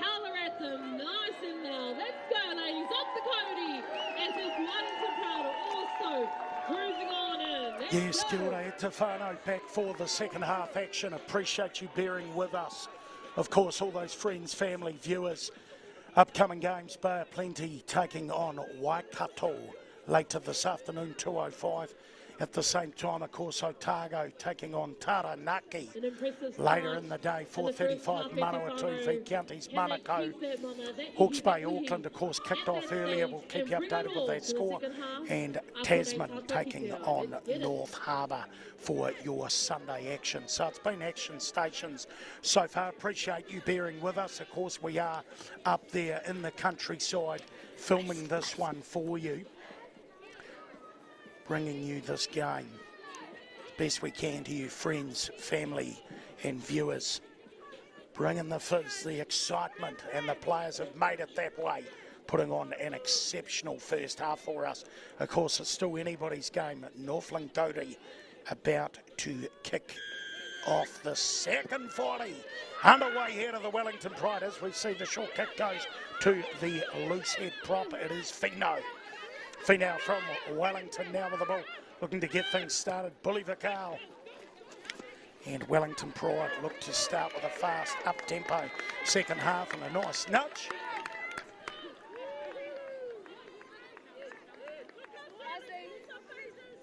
Howler at them, nice and now. Let's go, ladies, off the Cody. As is Wellington Pride also cruising on in. Let's Yes, go. kia ora, e Tefano back for the second half action. Appreciate you bearing with us. Of course, all those friends, family, viewers. Upcoming games, Bar Plenty taking on Waikato later this afternoon, 2:05. At the same time, of course, Otago taking on Taranaki An impressive later start in the day, in the first 4:35, half, Manawatu v Counties, Can they Manukau. keep that, Mama? That Hawke's is Bay, exactly Auckland, of course, kicked at off that earlier. stage We'll keep and you bring updated it all with that to the score. second half. And After Tasman that, taking Let's on get it. North Harbour for your Sunday action. So it's been action stations so far. Appreciate you bearing with us. Of course, we are up there in the countryside filming this one for you, bringing you this game best we can to you, friends, family and viewers. Bringing the fizz, the excitement, and the players have made it that way, putting on an exceptional first half for us. Of course, it's still anybody's game. Northland Kauri about to kick off the second 40. Underway here to the Wellington Pride as we see the short kick goes to the loose head prop. It is Fino. Fino from Wellington now with the ball, looking to get things started. Bully Vakal. And Wellington Pride look to start with a fast up-tempo second half and a nice nudge.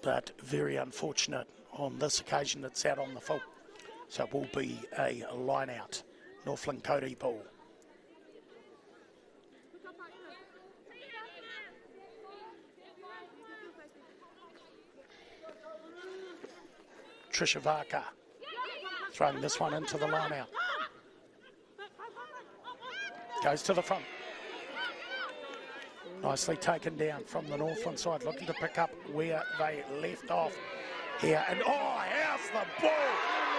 But very unfortunate on this occasion it's out on the full. So it will be a line out. Northland Kauri ball. Trisha Varka throwing this one into the line out. Goes to the front. Nicely taken down from the Northland side, looking to pick up where they left off here. And oh, how's the ball?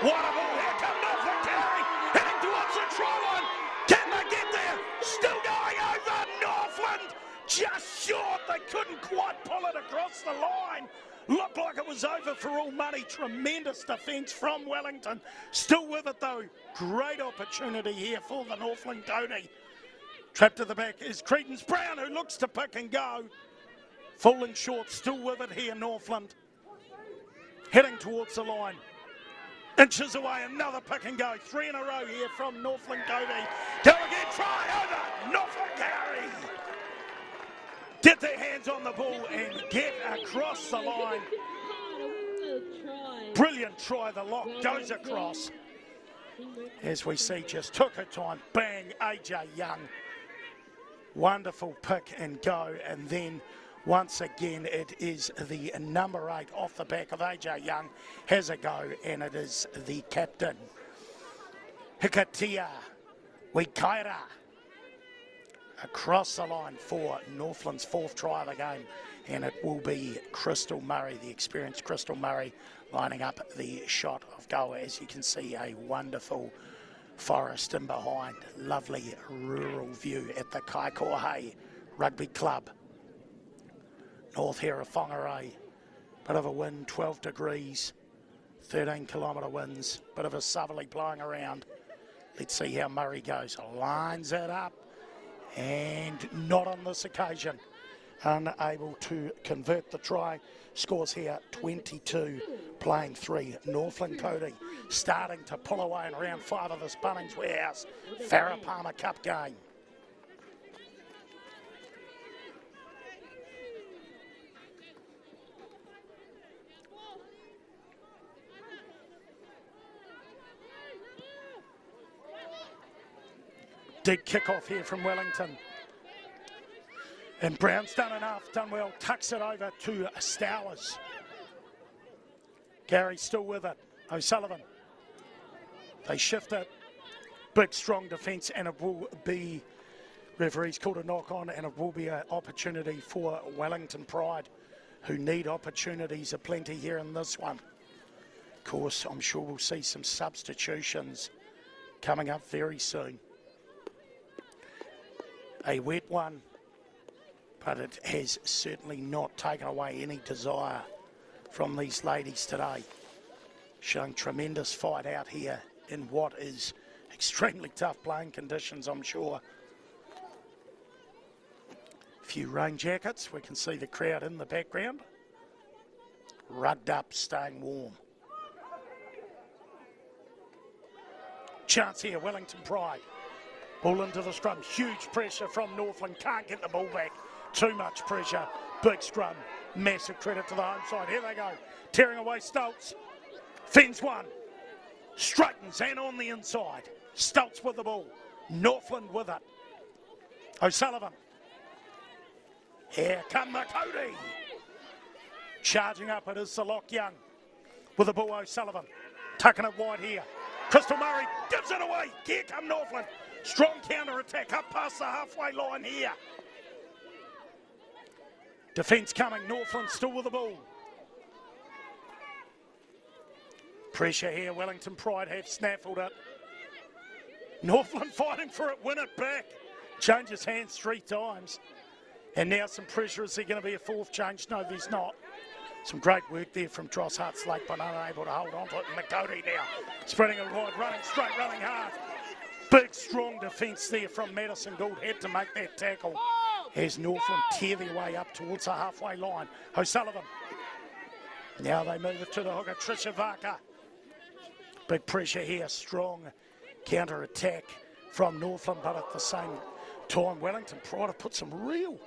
What a ball! Here comes Northland Kauri, heading towards the try line. Can they get there? Still going over Northland. Just short. They couldn't quite pull it across the line. Looked like it was over for all money. Tremendous defence from Wellington. Still with it though. Great opportunity here for the Northland Kauri. Trapped at the back is Credence Brown, who looks to pick and go. Falling short, still with it here, Northland. Heading towards the line. Inches away, another pick and go. 3 in a row here from Northland Kauri. Go again, try over Northland Kauri. Get their hands on the ball and get across the line. Brilliant try, the lock goes across. As we see, just took her time, bang, AJ Young. Wonderful pick and go, and then once again it is the number 8 off the back of AJ Young, has a go, and it is the captain, Hikatia Wikaira, across the line for Northland's 4th try of the game, and it will be Crystal Murray, the experienced Crystal Murray, lining up the shot of goal. As you can see, a wonderful forest in behind. Lovely rural view at the Kaikohe Rugby Club. North here of Whangarei. Bit of a wind, 12 degrees, 13 kilometre winds. Bit of a southerly blowing around. Let's see how Murray goes. Lines it up, and not on this occasion. Unable to convert the try. Scores here 22, playing 3. Northland Kauri starting to pull away in round 5 of this Bunnings Warehouse Farah Palmer Cup game. Dig kickoff here from Wellington. And Brown's done enough, done well, tucks it over to Stowers. Gary still with it. O'Sullivan. They shift it. Big, strong defence, and it will be, referees called a knock on, and it will be an opportunity for Wellington Pride, who need opportunities aplenty here in this one. Of course, I'm sure we'll see some substitutions coming up very soon. A wet one, but it has certainly not taken away any desire from these ladies today. Showing tremendous fight out here in what is Extremely tough playing conditions, I'm sure. A few rain jackets. We can see the crowd in the background. Rugged up, staying warm. Chance here, Wellington Pride. Ball into the scrum. Huge pressure from Northland. Can't get the ball back. Too much pressure. Big scrum. Massive credit to the home side. Here they go. Tearing away Stoltz. Fends one. Straightens and on the inside. Stoltz with the ball. Northland with it. O'Sullivan. Here come the Kaikohe. Charging up, it is Salok Young. With the ball, O'Sullivan. Tucking it wide here. Crystal Murray gives it away. Here come Northland. Strong counter-attack up past the halfway line here. Defence coming. Northland still with the ball. Pressure here. Wellington Pride have snaffled it. Northland fighting for it. Win it back. Changes hands 3 times. And now some pressure. Is there going to be a 4th change? No, there's not. Some great work there from Dross Hartslake, but unable to hold on to it. McCody now spreading it wide, running straight, running hard. Big, strong defence there from Madison Gould. Had to make that tackle as Northland tear their way up towards the halfway line. O'Sullivan. Now they move it to the hooker, Trisha Vaka. Big pressure here, strong counter-attack from Northland, but at the same time, Wellington Pride have put some real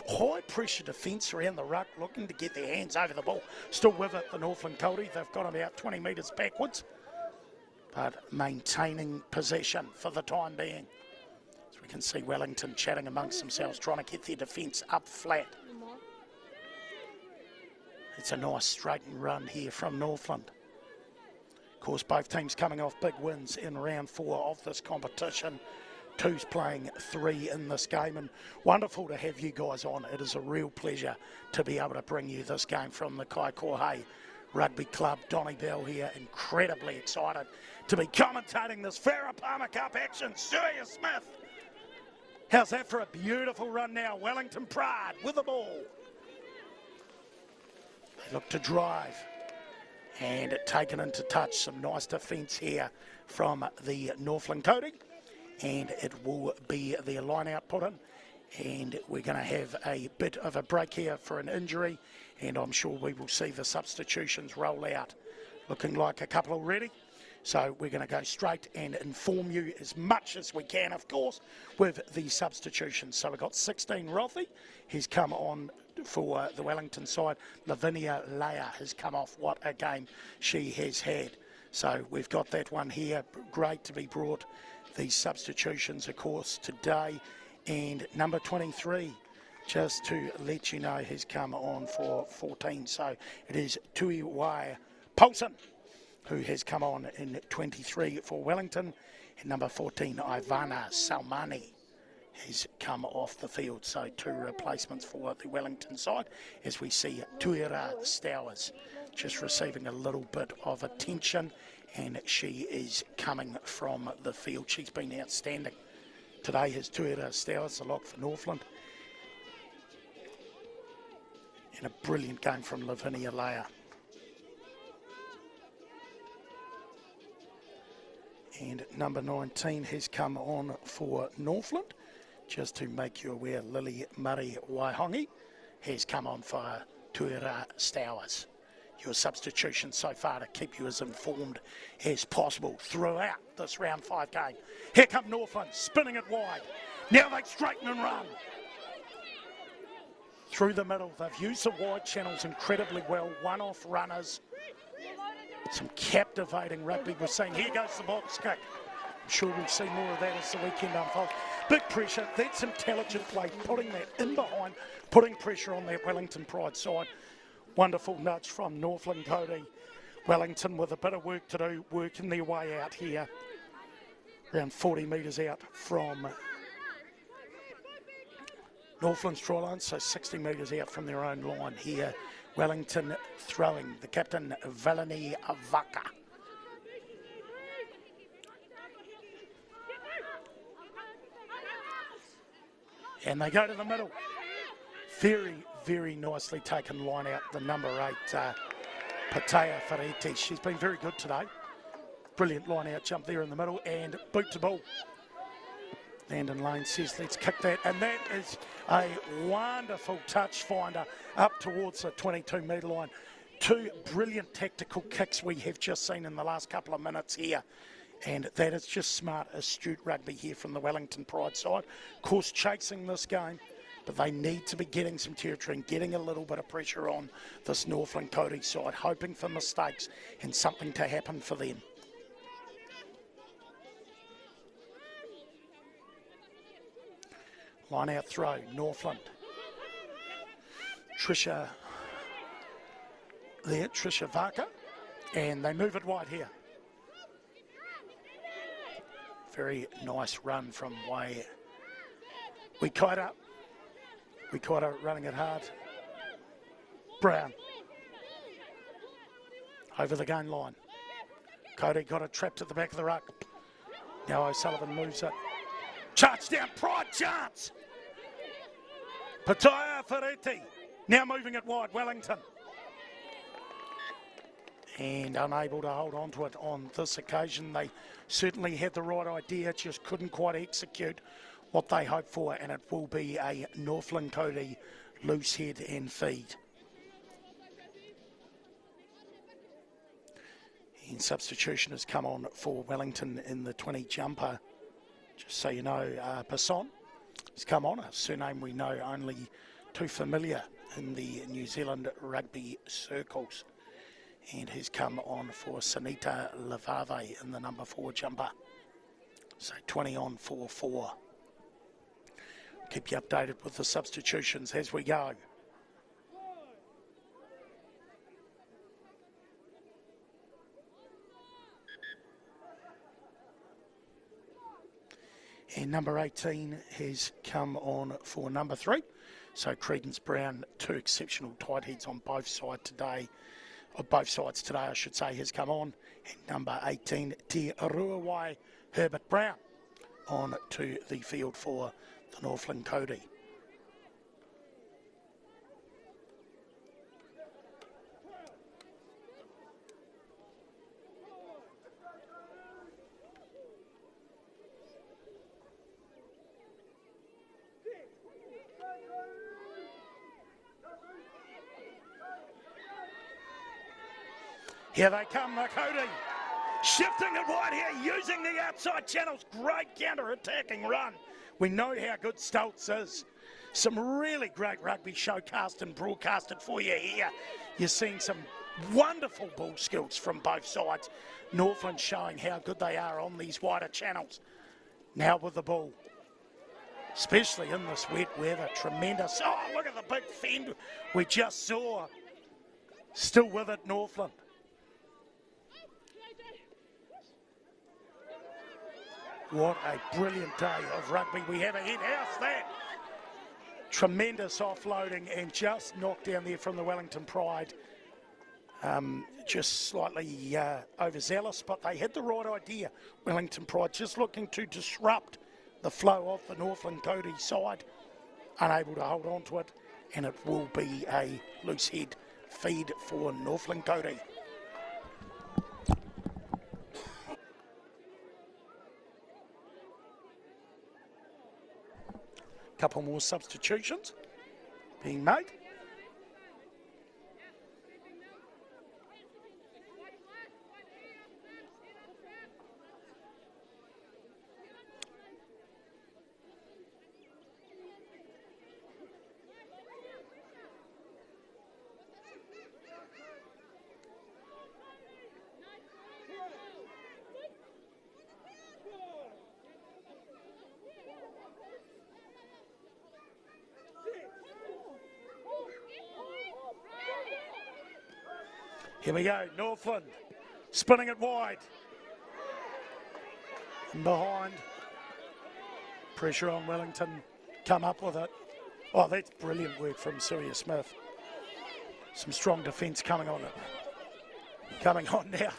high-pressure defence around the ruck, looking to get their hands over the ball. Still with it, the Northland Kauri. They've got about 20 metres backwards, but maintaining possession for the time being. As we can see Wellington chatting amongst themselves, trying to get their defence up flat. It's a nice straightened run here from Northland. Of course, both teams coming off big wins in round 4 of this competition. 2's playing 3 in this game, and wonderful to have you guys on. It is a real pleasure to be able to bring you this game from the Kaikohe Rugby Club. Donnie Bell here, incredibly excited to be commentating this Farah Palmer Cup action. Stuart Smith. How's that for a beautiful run now? Wellington Pride with the ball. They look to drive and taken into touch. Some nice defence here from the Northland Kauri. And it will be their line out put in, and we're going to have a bit of a break here for an injury, and I'm sure we will see the substitutions roll out. Looking like a couple already, so we're going to go straight and inform you as much as we can, of course, with the substitutions. So we've got 16 Rothy, he's come on for the Wellington side. Lavinia Leia has come off. What a game she has had. So we've got that one here. Great to be brought these substitutions, of course, today. And number 23, just to let you know, has come on for 14. So it is Tui Wai Paulson, who has come on in 23 for Wellington. And number 14, Ivana Salmani, has come off the field. So 2 replacements for the Wellington side, as we see Tuira Stowers just receiving a little bit of attention, and she is coming from the field. She's been outstanding today. Has Tuira Stowers, the lock for Northland. And a brilliant game from Lavinia Leia. And number 19 has come on for Northland. Just to make you aware, Lily Murray Waihongi has come on for Tuira Stowers. Your substitution so far to keep you as informed as possible throughout this round 5 game. Here come Northland, spinning it wide. Now they straighten and run. Through the middle, they've used the wide channels incredibly well. One-off runners. Some captivating rugby we're seeing. Here goes the box kick. I'm sure we'll see more of that as the weekend unfolds. Big pressure, that's intelligent play, putting that in behind, putting pressure on that Wellington Pride side. Wonderful nudge from Northland Kauri. Wellington with a bit of work to do, working their way out here. Around 40 metres out from Northland's try line, so 60 metres out from their own line here. Wellington throwing, the captain Valani Avaka. And they go to the middle. Very, very nicely taken line out, the number 8, Patea Farete. She's been very good today. Brilliant line out jump there in the middle and boot to ball. Landon Lane says, let's kick that. And that is a wonderful touch finder up towards the 22-metre line. Two brilliant tactical kicks we have just seen in the last couple of minutes here. And that is just smart, astute rugby here from the Wellington Pride side. Of course, chasing this game, but they need to be getting some territory and getting a little bit of pressure on this Northland Kauri side, hoping for mistakes and something to happen for them. Line out throw, Northland. Trisha Vaka, and they move it wide here. Very nice run from way. Wikaira running it hard. Brown. Over the game line. Cody got it trapped at the back of the ruck. Now O'Sullivan moves it. Charge down, Pride chance. Pataya Ferretti. Now moving it wide, Wellington. And unable to hold on to it on this occasion. They certainly had the right idea, just couldn't quite execute what they hoped for, and it will be a Northland Kauri loose head and feed. And substitution has come on for Wellington in the 20 jumper. Just so you know, Passon has come on, a surname we know only too familiar in the New Zealand rugby circles. And he's come on for Sunita Lavave in the number 4 jumper. So 20 on 4-4. Keep you updated with the substitutions as we go. And number 18 has come on for number 3. So Credence Brown, 2 exceptional tight heads on both sides today. Both sides today, I should say, has come on. And number 18, Te Ruawai Herbert Brown, on to the field for the Northland Kauri. Here they come, the Kauri. Shifting it wide here, using the outside channels. Great counter-attacking run. We know how good Stoltz is. Some really great rugby showcast and broadcasted for you here. You're seeing some wonderful ball skills from both sides. Northland showing how good they are on these wider channels. Now with the ball. Especially in this wet weather, tremendous. Oh, look at the big fend we just saw. Still with it, Northland. What a brilliant day of rugby we have ahead. How's that? Tremendous offloading and just knocked down there from the Wellington Pride. Just slightly overzealous, but they had the right idea. Wellington Pride just looking to disrupt the flow of the Northland Kauri side. Unable to hold on to it, and it will be a loose head feed for Northland Kauri. Couple more substitutions being made. Here we go, Northland spinning it wide. And behind, pressure on Wellington, come up with it. Oh, that's brilliant work from Suria Smith. Some strong defence coming on now.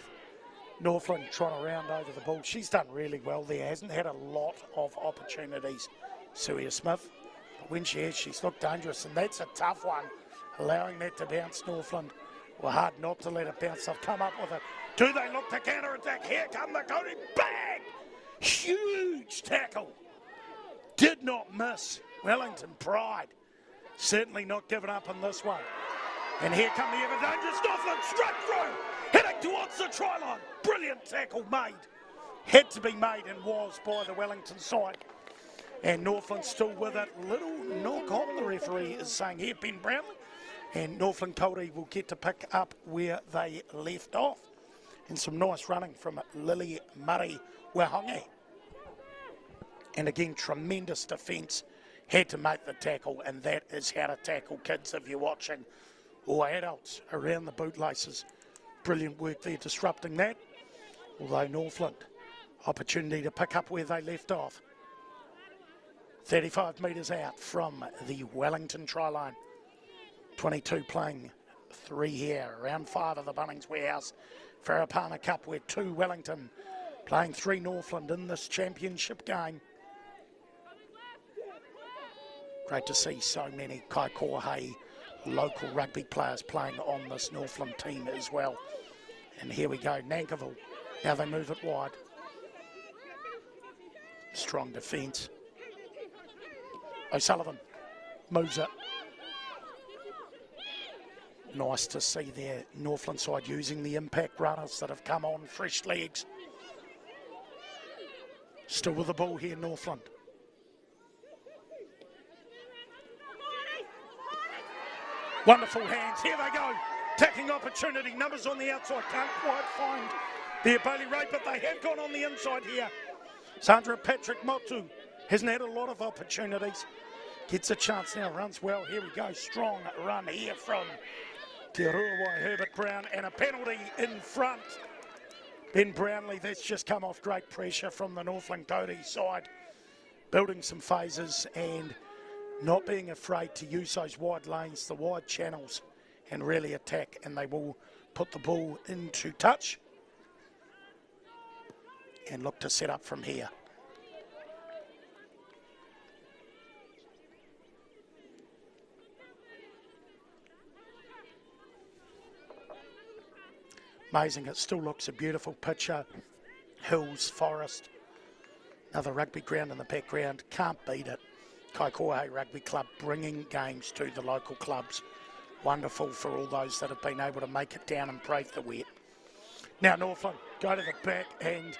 Northland trying to round over the ball. She's done really well there, hasn't had a lot of opportunities, Suria Smith. But when she has, she's looked dangerous, and that's a tough one, allowing that to bounce Northland. Well, hard not to let it bounce. They've come up with it. Do they look to counter-attack? Here come the Kauri. Bang! Huge tackle. Did not miss. Wellington Pride. Certainly not giving up on this one. And here come the ever dangerous Northland, straight through, heading towards the try line. Brilliant tackle made. Had to be made and was by the Wellington side. And Northland still with it. Little knock on, the referee is saying here, Ben Brownlee. And Northland Kauri will get to pick up where they left off. And some nice running from Lily Murray Wahonge. And again, tremendous defence. Had to make the tackle, and that is how to tackle kids if you're watching, or adults around the bootlaces. Brilliant work there disrupting that. Although Northland, opportunity to pick up where they left off. 35 metres out from the Wellington try line. 22 playing 3 here. Round 5 of the Bunnings Warehouse Farah Palmer Cup, where 2 Wellington playing 3 Northland in this championship game. Great to see so many Kaikohe local rugby players playing on this Northland team as well. And here we go, Nankiville. Now they move it wide. Strong defence. O'Sullivan moves it. Nice to see their Northland side using the impact runners that have come on, fresh legs. Still with the ball here, Northland. Wonderful hands, here they go. Tacking opportunity, numbers on the outside, can't quite find their Bailey Ray, but they have gone on the inside here. Sandra Patrick Motu hasn't had a lot of opportunities. Gets a chance now, runs well, here we go. Strong run here from Te Ruawai Herbert Brown, and a penalty in front. Ben Brownlee, that's just come off great pressure from the Northland Kauri side. Building some phases and not being afraid to use those wide lanes, the wide channels, and really attack, and they will put the ball into touch and look to set up from here. Amazing, it still looks a beautiful picture. Hills, forest, another rugby ground in the background, can't beat it. Kaikohe Rugby Club bringing games to the local clubs. Wonderful for all those that have been able to make it down and brave the wet. Now Northland go to the back, and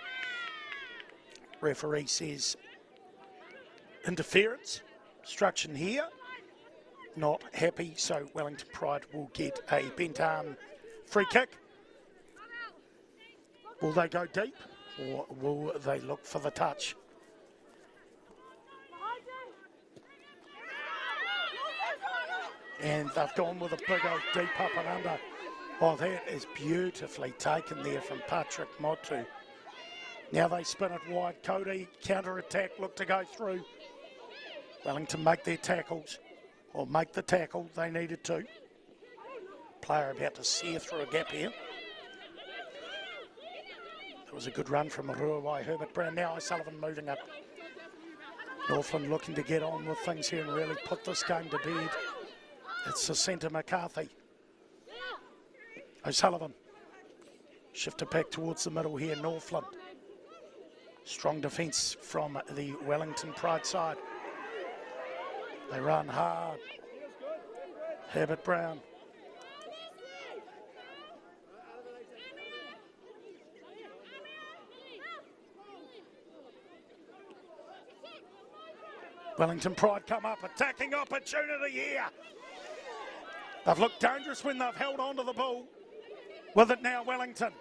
referee says interference, obstruction here. Not happy, so Wellington Pride will get a bent arm free kick. Will they go deep, or will they look for the touch? And they've gone with a big old deep up and under. Oh, that is beautifully taken there from Patrick Motu. Now they spin it wide. Cody, counter-attack, look to go through. Wellington make their tackles, or make the tackle they needed to. Player about to sear through a gap here. That was a good run from Ruawai Herbert Brown. Now O'Sullivan moving up. Northland looking to get on with things here and really put this game to bed. It's the centre McCarthy. O'Sullivan. Shifted back towards the middle here, Northland. Strong defence from the Wellington Pride side. They run hard. Herbert Brown. Wellington Pride come up, attacking opportunity here. They've looked dangerous when they've held on to the ball. With it now, Wellington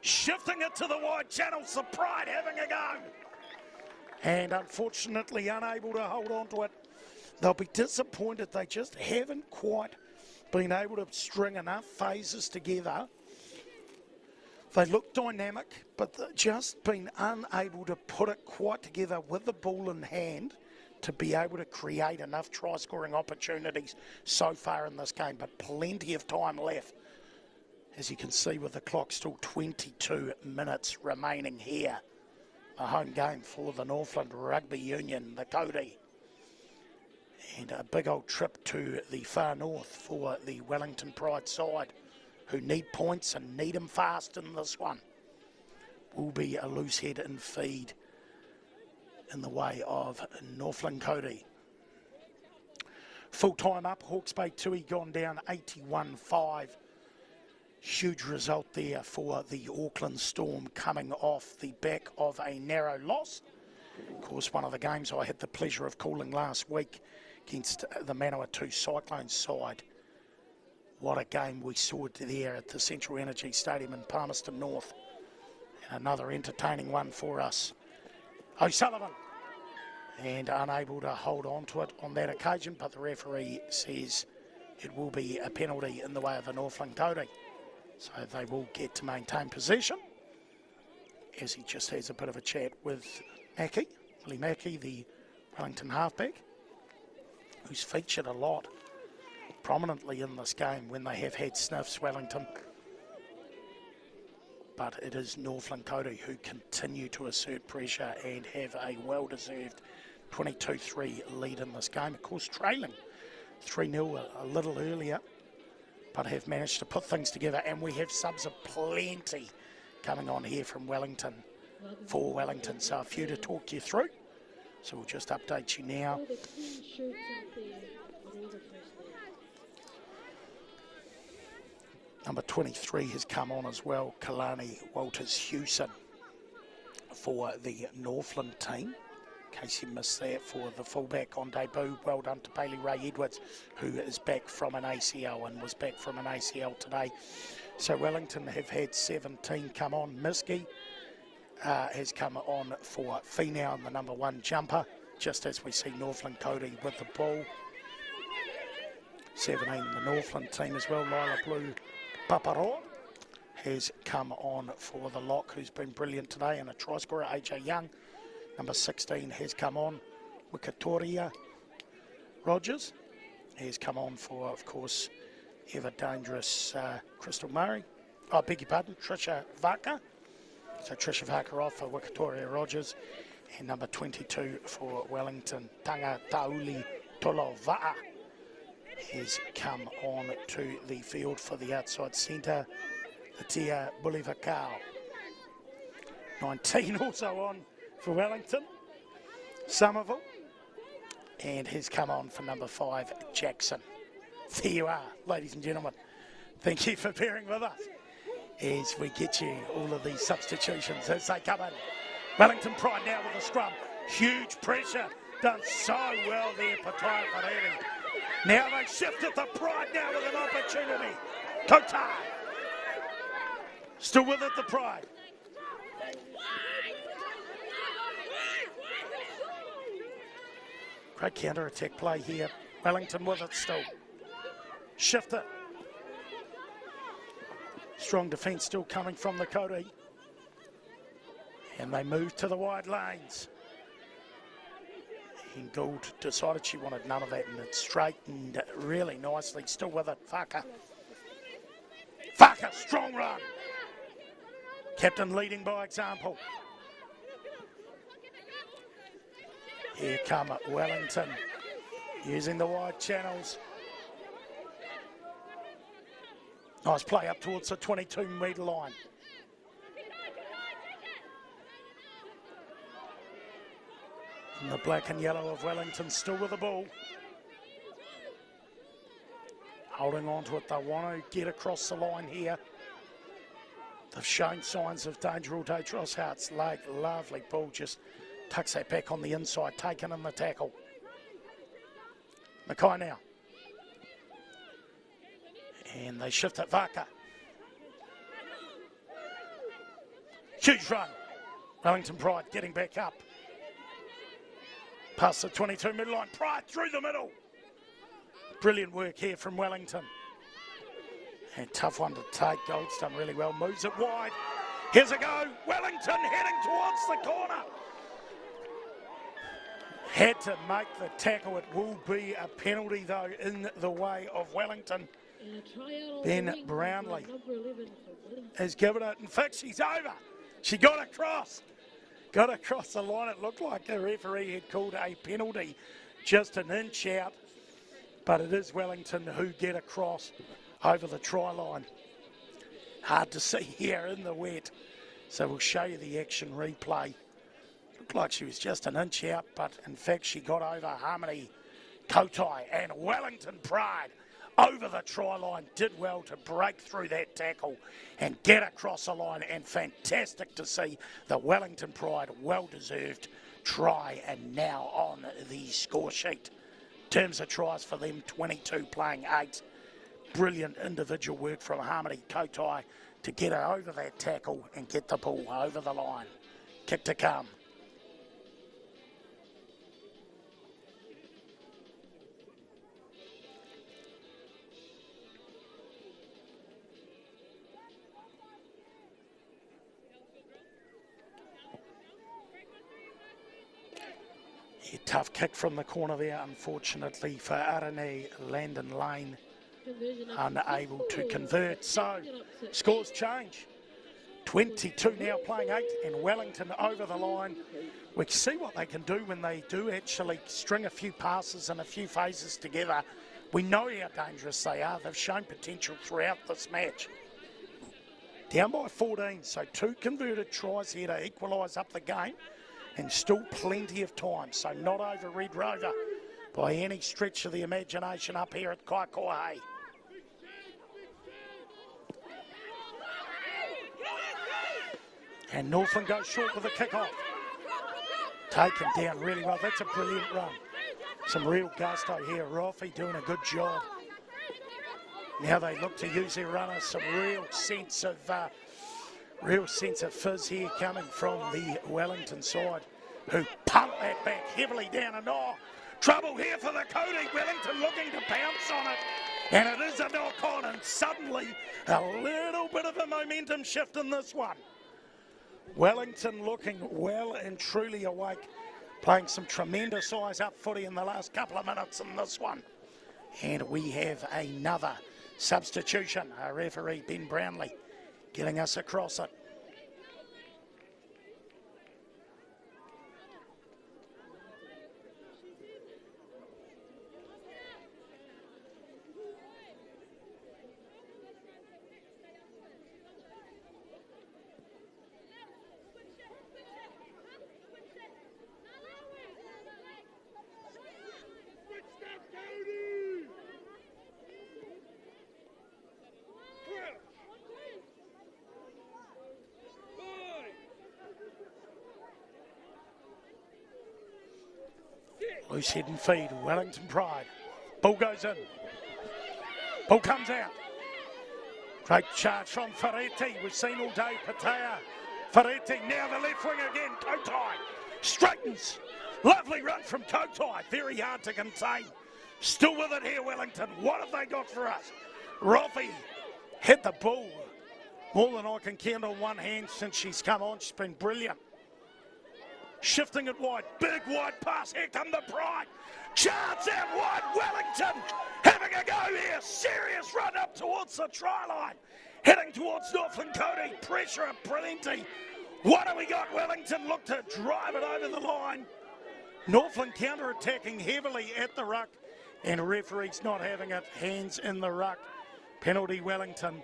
shifting it to the wide channels. The Pride having a go. And unfortunately unable to hold on to it. They'll be disappointed. They just haven't quite been able to string enough phases together. They look dynamic, but they've just been unable to put it quite together with the ball in hand to be able to create enough try-scoring opportunities so far in this game, but plenty of time left. As you can see with the clock still 22 minutes remaining here. A home game for the Northland Rugby Union, the Kauri. And a big old trip to the far north for the Wellington Pride side. who need points and need them fast in this one, will be a loose head and feed in the way of Northland Kauri. Full time up, Hawke's Bay Tui gone down 81-5. Huge result there for the Auckland Storm, coming off the back of a narrow loss. Of course, one of the games I had the pleasure of calling last week against the Manawatu Cyclones side. What a game we saw there at the Central Energy Stadium in Palmerston North. And another entertaining one for us. O'Sullivan, and unable to hold on to it on that occasion, but the referee says it will be a penalty in the way of the Northland Kauri. So they will get to maintain possession, as he just has a bit of a chat with Mackie, Willie Mackie, the Wellington halfback, who's featured a lot prominently in this game when they have had sniffs, Wellington. But it is Northland Kauri who continue to assert pressure and have a well-deserved 22-3 lead in this game. Of course, trailing 3-0 a little earlier, but have managed to put things together, and we have subs of plenty coming on here from Wellington, for Wellington, so a few to talk you through. So we'll just update you now. Number 23 has come on as well, Kalani Walters-Hewson, for the Northland team. In case you missed that, for the fullback on debut, well done to Bailey Ray Edwards, who is back from an ACL and was back from an ACL today. So Wellington have had 17 come on. Miski has come on for Finau, the number 1 jumper, just as we see Northland Kauri with the ball. 17, the Northland team as well. Lila Blue Paparoa has come on for the lock, who's been brilliant today, and a try scorer, AJ Young. Number 16 has come on. Wikatoria Rogers has come on for, of course, ever dangerous Crystal Murray. I beg your pardon, Trisha Vaka. So Trisha Vaka off for Wikatoria Rogers. And number 22 for Wellington, Tanga Tauli Tolova'a, has come on to the field for the outside centre, Atia Bulivakau. 19 also on for Wellington, Somerville, and has come on for number 5, Jackson. There you are, ladies and gentlemen. Thank you for bearing with us as we get you all of these substitutions as they come in. Wellington Pride now with a scrum. Huge pressure, done so well there, Patai Fareri. Now they shift it to Pride now with an opportunity. Kota, still with it, the Pride. Great counter-attack play here. Wellington with it still. Shift it. Strong defence still coming from the Kauri. And they move to the wide lanes. And Gould decided she wanted none of that, and it straightened really nicely. Still with it, Faka. Faka, strong run. Captain leading by example. Here come Wellington, using the wide channels. Nice play up towards the 22-metre line. And the black and yellow of Wellington still with the ball. Holding on to it, they want to get across the line here. They've shown signs of danger all day. Drosshart's leg, lovely ball, just tucks that back on the inside, taken in the tackle. Mackay now. And they shift it, Vaka. Huge run. Wellington Pride getting back up. Past the 22-metre line, Pride through the middle. Brilliant work here from Wellington. And tough one to take. Gold's done really well, moves it wide. Here's a go, Wellington heading towards the corner. Had to make the tackle. It will be a penalty though in the way of Wellington. Ben Brownlee has given it, in fact she's over. She got across the line. It looked like the referee had called a penalty just an inch out, but it is Wellington who get across over the try line. Hard to see here in the wet. So we'll show you the action replay. Looked like she was just an inch out, but in fact she got over Harmony Kotai, and Wellington Pride over the try line did well to break through that tackle and get across the line, and fantastic to see the Wellington Pride well-deserved try and now on the score sheet. In terms of tries for them, 22 playing 8. Brilliant individual work from Harmony Kotai to get her over that tackle and get the ball over the line. Kick to come. Yeah, tough kick from the corner there, unfortunately, for Arane Landon Lane. Unable to convert, so scores change. 22 now playing 8, and Wellington over the line. We can see what they can do when they do actually string a few passes and a few phases together. We know how dangerous they are. They've shown potential throughout this match. Down by 14, so 2 converted tries here to equalise up the game, and still plenty of time, so not over Red Rover by any stretch of the imagination up here at Kaikohe. And Northland goes short with the kick-off. Taken down really well. That's a brilliant run. Some real gusto here. Roffey doing a good job. Now they look to use their runners. Some real sense of fizz here coming from the Wellington side, who pump that back heavily down, and trouble here for the Kauri. Wellington looking to pounce on it, and it is a knock on, and suddenly a little bit of a momentum shift in this one. Wellington looking well and truly awake, playing some tremendous eyes up footy in the last couple of minutes in this one. And we have another substitution. Our referee, Ben Brownlee, getting us across it. Loose head and feed, Wellington Pride. Ball goes in. Ball comes out. Great charge from Ferretti. We've seen all day Patea. Ferretti, now the left wing again. Kotai straightens. Lovely run from Kotai. Very hard to contain. Still with it here, Wellington. What have they got for us? Roffey hit the ball more than I can count on one hand since she's come on. She's been brilliant. Shifting it wide, big wide pass, here come the Pride. Chance out wide, Wellington having a go here. Serious run up towards the try line. Heading towards Northland Kauri, pressure at plenty. What have we got? Wellington look to drive it over the line. Northland counter-attacking heavily at the ruck, and referees not having it. Hands in the ruck. Penalty Wellington.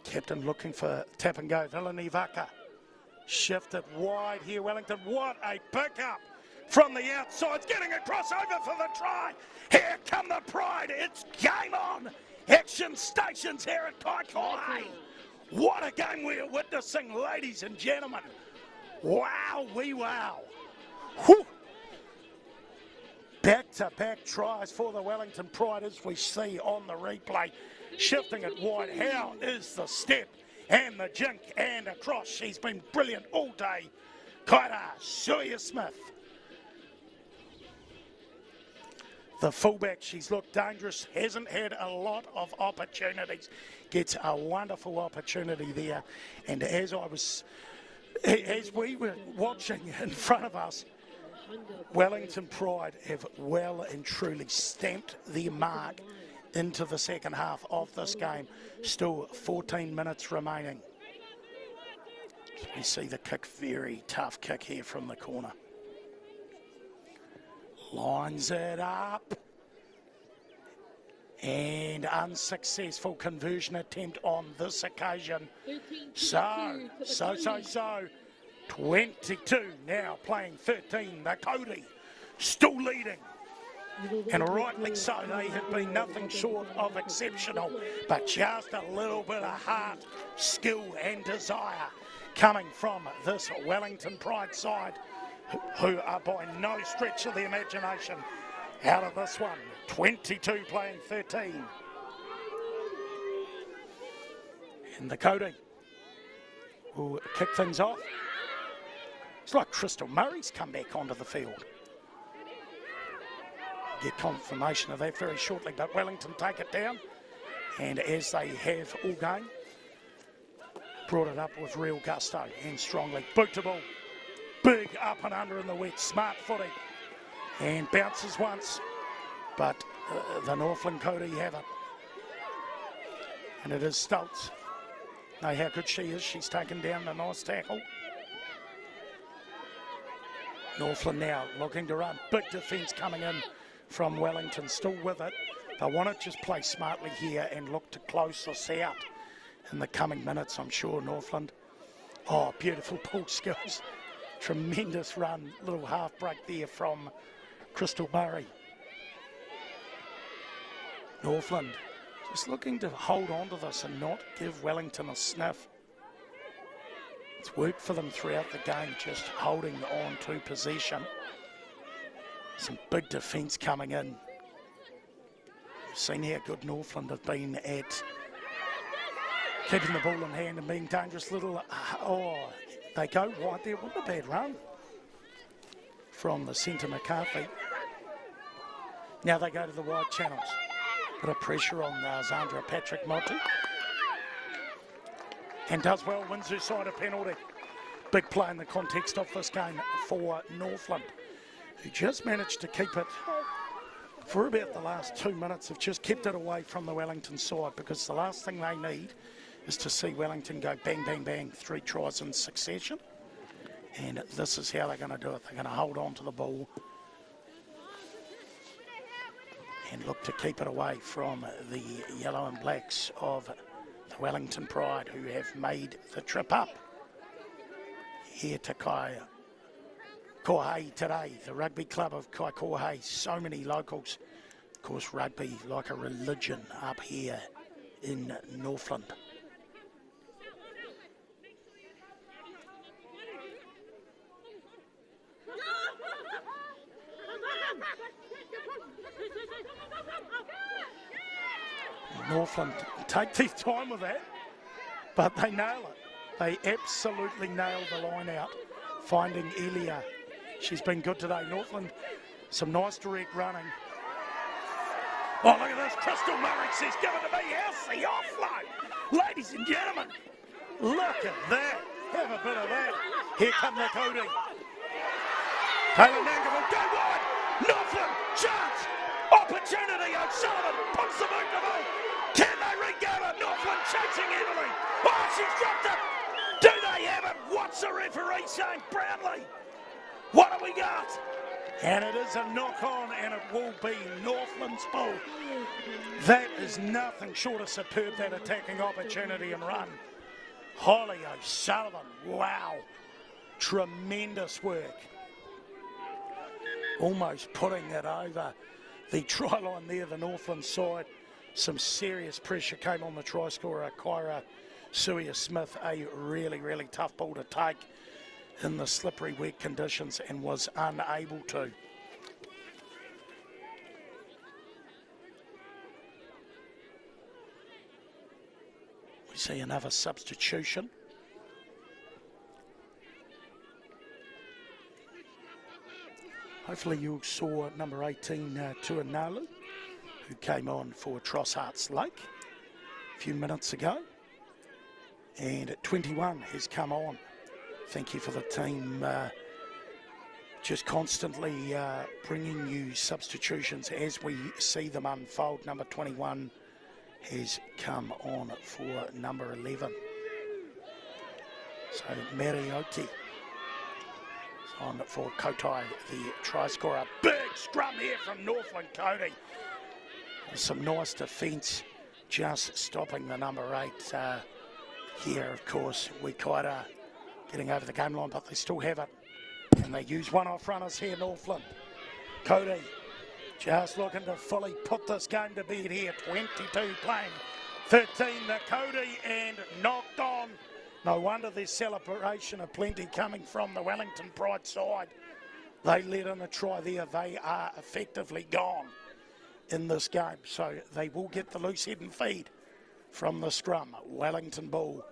Captain looking for tap and go. Villanivaka shifted wide here. Wellington, what a pickup from the outside. Getting across over for the try. Here come the Pride. It's game on. Action stations here at Kaikohe. What a game we are witnessing, ladies and gentlemen. Wow, wow. Whew. Back-to-back tries for the Wellington Pride, as we see on the replay. Shifting it wide. How is the step and the jink and across? She's been brilliant all day. Kaira Suya Smith. The fullback, she's looked dangerous, hasn't had a lot of opportunities. Gets a wonderful opportunity there. And as we were watching in front of us, Wellington Pride have well and truly stamped their mark into the second half of this game. Still 14 minutes remaining. We see the kick, very tough kick here from the corner. Lines it up. And unsuccessful conversion attempt on this occasion. 13-22 for the Kauri. 22 now playing 13. The Kauri still leading. And rightly so, they have been nothing short of exceptional, but just a little bit of heart, skill and desire coming from this Wellington Pride side, who are by no stretch of the imagination out of this one. 22 playing 13. And the Kauri will kick things off. It's like Crystal Murray's come back onto the field. Get confirmation of that very shortly, but Wellington take it down, and as they have all game, brought it up with real gusto and strongly. Boot to ball, big up and under in the wet, smart footy, and bounces once, but the Northland Kauri have it, and it is Stoltz. Know how good she is. She's taken down a nice tackle. Northland now looking to run. Big defence coming in from Wellington, still with it. They want to just play smartly here and look to close us out in the coming minutes, I'm sure, Northland. Oh, beautiful pull skills. Tremendous run. Little half break there from Crystal Murray. Northland just looking to hold on to this and not give Wellington a sniff. It's worked for them throughout the game, just holding on to possession. Some big defence coming in. We've seen how good Northland have been at keeping the ball in hand and being dangerous. Little, they go wide there. What a bad run from the centre McCarthy. Now they go to the wide channels. Bit of pressure on Zandra Patrick Motti. And does well, wins her side a penalty. Big play in the context of this game for Northland, who just managed to keep it for about the last 2 minutes, have just kept it away from the Wellington side, because the last thing they need is to see Wellington go bang, bang, bang, 3 tries in succession. And this is how they're going to do it. They're going to hold on to the ball and look to keep it away from the yellow and blacks of the Wellington Pride, who have made the trip up here to Kaikohe today, the rugby club of Kaikohe. So many locals. Of course, rugby like a religion up here in Northland. Northland take their time with that, but they nail it. They absolutely nail the line out, finding Elia. She's been good today. Northland, some nice direct running. Oh, look at this. Crystal Murray says, give it to me. How's the offload? Ladies and gentlemen, look at that. Have a bit of that. Here come the Kauri. Taylor Nanga will go wide. Northland, chance. Opportunity. O'Sullivan puts the boot to ball. Can they regather? Northland chasing heavily. Oh, she's dropped it. Do they have it? What's the referee saying? Brownlee, what have we got? And it is a knock on, and it will be Northland's ball. That is nothing short of superb, that attacking opportunity and run. Holly O'Sullivan, wow. Tremendous work. Almost putting it over the try line there, the Northland side. Some serious pressure came on the try scorer, Kyra Suia-Smith. A really, really tough ball to take in the slippery, wet conditions, and was unable to. We see another substitution. Hopefully you saw number 18, Tuanalu, who came on for Trossards Lake a few minutes ago. And at 21 has come on. Thank you for the team just constantly bringing you substitutions as we see them unfold. Number 21 has come on for number 11. So Mariotti is on for Kotai, the try scorer. Big scrum here from Northland Kauri. Some nice defence, just stopping the number 8 here, of course. Weikaira getting over the game line, but they still have it. And they use one-off runners here, Northland. Cody just looking to fully put this game to bed here. 22 playing 13 to Cody and knocked on. No wonder there's celebration of plenty coming from the Wellington Pride side. They let in a try there. They are effectively gone in this game. So they will get the loose head and feed from the scrum. Wellington ball.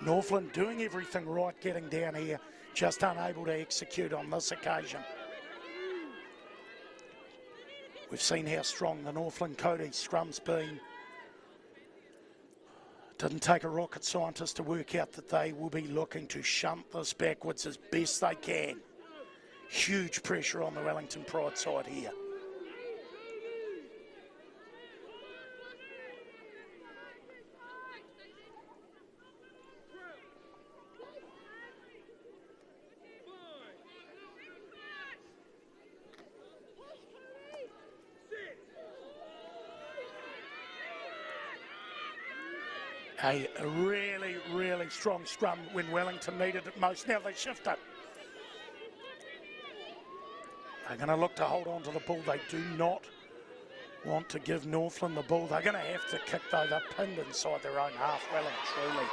Northland doing everything right, getting down here, just unable to execute on this occasion. We've seen how strong the Northland Kauri scrum's been. Didn't take a rocket scientist to work out that they will be looking to shunt this backwards as best they can. Huge pressure on the Wellington Pride side here. A really, really strong scrum when Wellington needed it most. Now they shift it. They're going to look to hold on to the ball. They do not want to give Northland the ball. They're going to have to kick, though. They're pinned inside their own half, well and truly.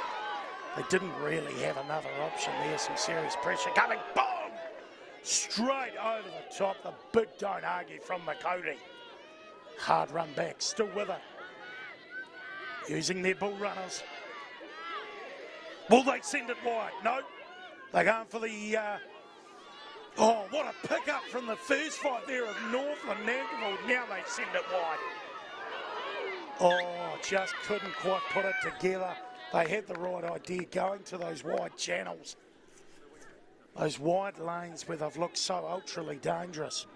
They didn't really have another option there. Some serious pressure coming. Boom! Straight over the top. The big don't argue from Makoti. Hard run back. Still with it. Using their bull runners. Will they send it wide? No. They're going for the... oh, what a pickup from the first fight there of Northland Nankerville. Now they send it wide. Oh, just couldn't quite put it together. They had the right idea going to those wide channels. Those wide lanes where they've looked so ultrally dangerous.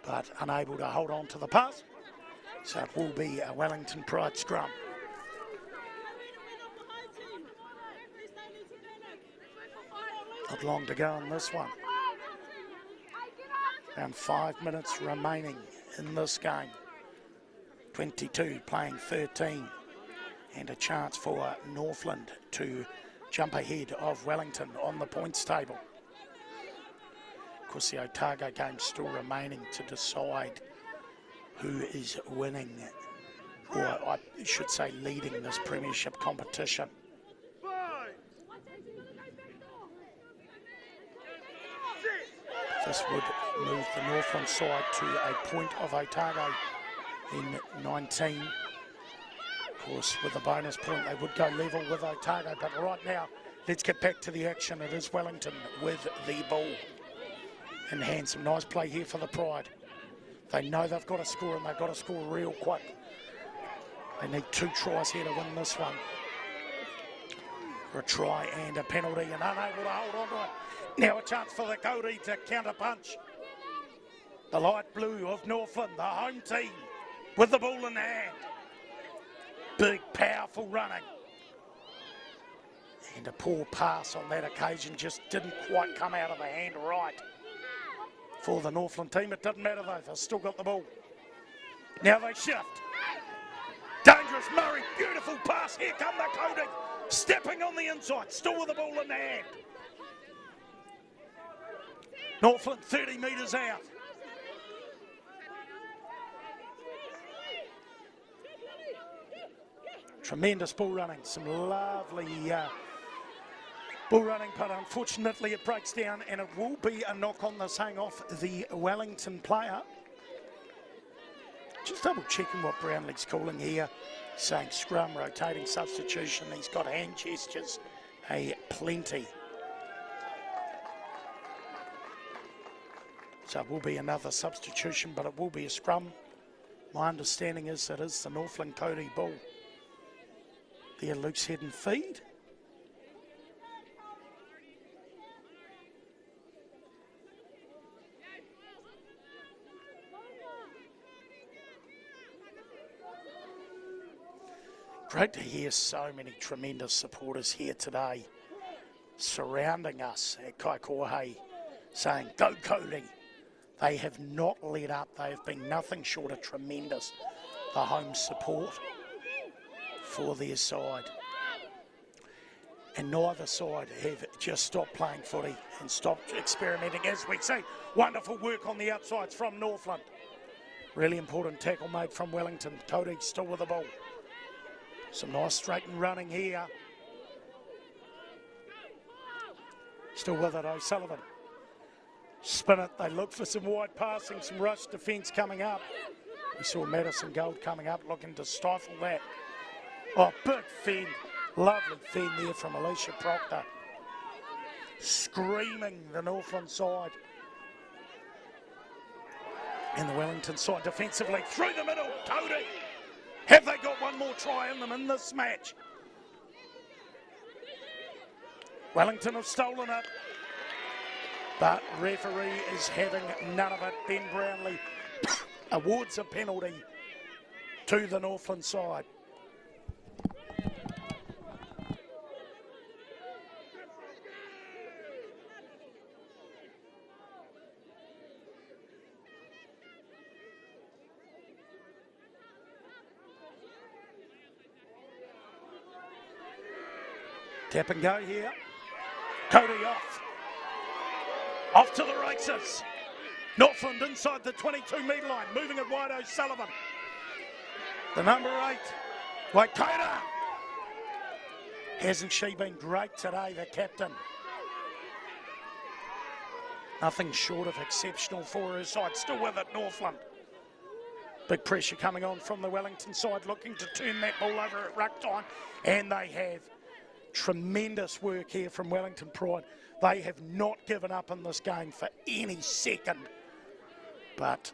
But unable to hold on to the pass. So it will be a Wellington Pride scrum. Not long to go on this one. Around 5 minutes remaining in this game. 22 playing 13. And a chance for Northland to jump ahead of Wellington on the points table. Of course, the Otago game still remaining to decide who is winning, or I should say leading this premiership competition. This would move the Northland side to a point of Otago in 19. Of course, with a bonus point, they would go level with Otago, but right now, let's get back to the action. It is Wellington with the ball in hand. Some nice play here for the Pride. They know they've got to score, and they've got to score real quick. They need 2 tries here to win this one. For a try and a penalty, and unable to hold on to it. Now a chance for the Kauri to counter punch. The light blue of Northland, the home team, with the ball in hand. Big, powerful running. And a poor pass on that occasion, just didn't quite come out of the hand right. For the Northland team, it doesn't matter though, they've still got the ball. Now they shift. Dangerous Murray, beautiful pass, here come the Kauri. Stepping on the inside, still with the ball in the hand. Northland 30 metres out. Tremendous ball running, some lovely bull running, but unfortunately it breaks down and it will be a knock on this hang off the Wellington player. Just double checking what Brownlee's calling here, saying scrum, rotating substitution. He's got hand gestures, a plenty. So it will be another substitution, but it will be a scrum. My understanding is that it's the Northland Kauri ball. Their loose head and feed. Great to hear so many tremendous supporters here today surrounding us at Kaikohe saying, go Kauri, They have not let up. They have been nothing short of tremendous, the home support for their side. And neither side have just stopped playing footy and stopped experimenting, as we see. Wonderful work on the outsides from Northland. Really important tackle made from Wellington. Kauri still with the ball. Some nice straight and running here. Still with it, O'Sullivan. Spin it, they look for some wide passing, some rush defence coming up. We saw Madison Gold coming up, looking to stifle that. Oh, big fend. Lovely fend there from Alicia Proctor. Screaming the Northland side. And the Wellington side defensively through the middle. Kauri. Have they got one more try in them in this match? Wellington have stolen it. But referee is having none of it. Ben Brownlee awards a penalty to the Northland side. Tap and go here. Kauri off. Off to the races. Northland inside the 22-metre line. Moving it wide, O'Sullivan. The number 8, Waikato. Hasn't she been great today, the captain? Nothing short of exceptional for her side. Still with it, Northland. Big pressure coming on from the Wellington side, looking to turn that ball over at ruck time. And they have. Tremendous work here from Wellington Pride. They have not given up in this game for any second, but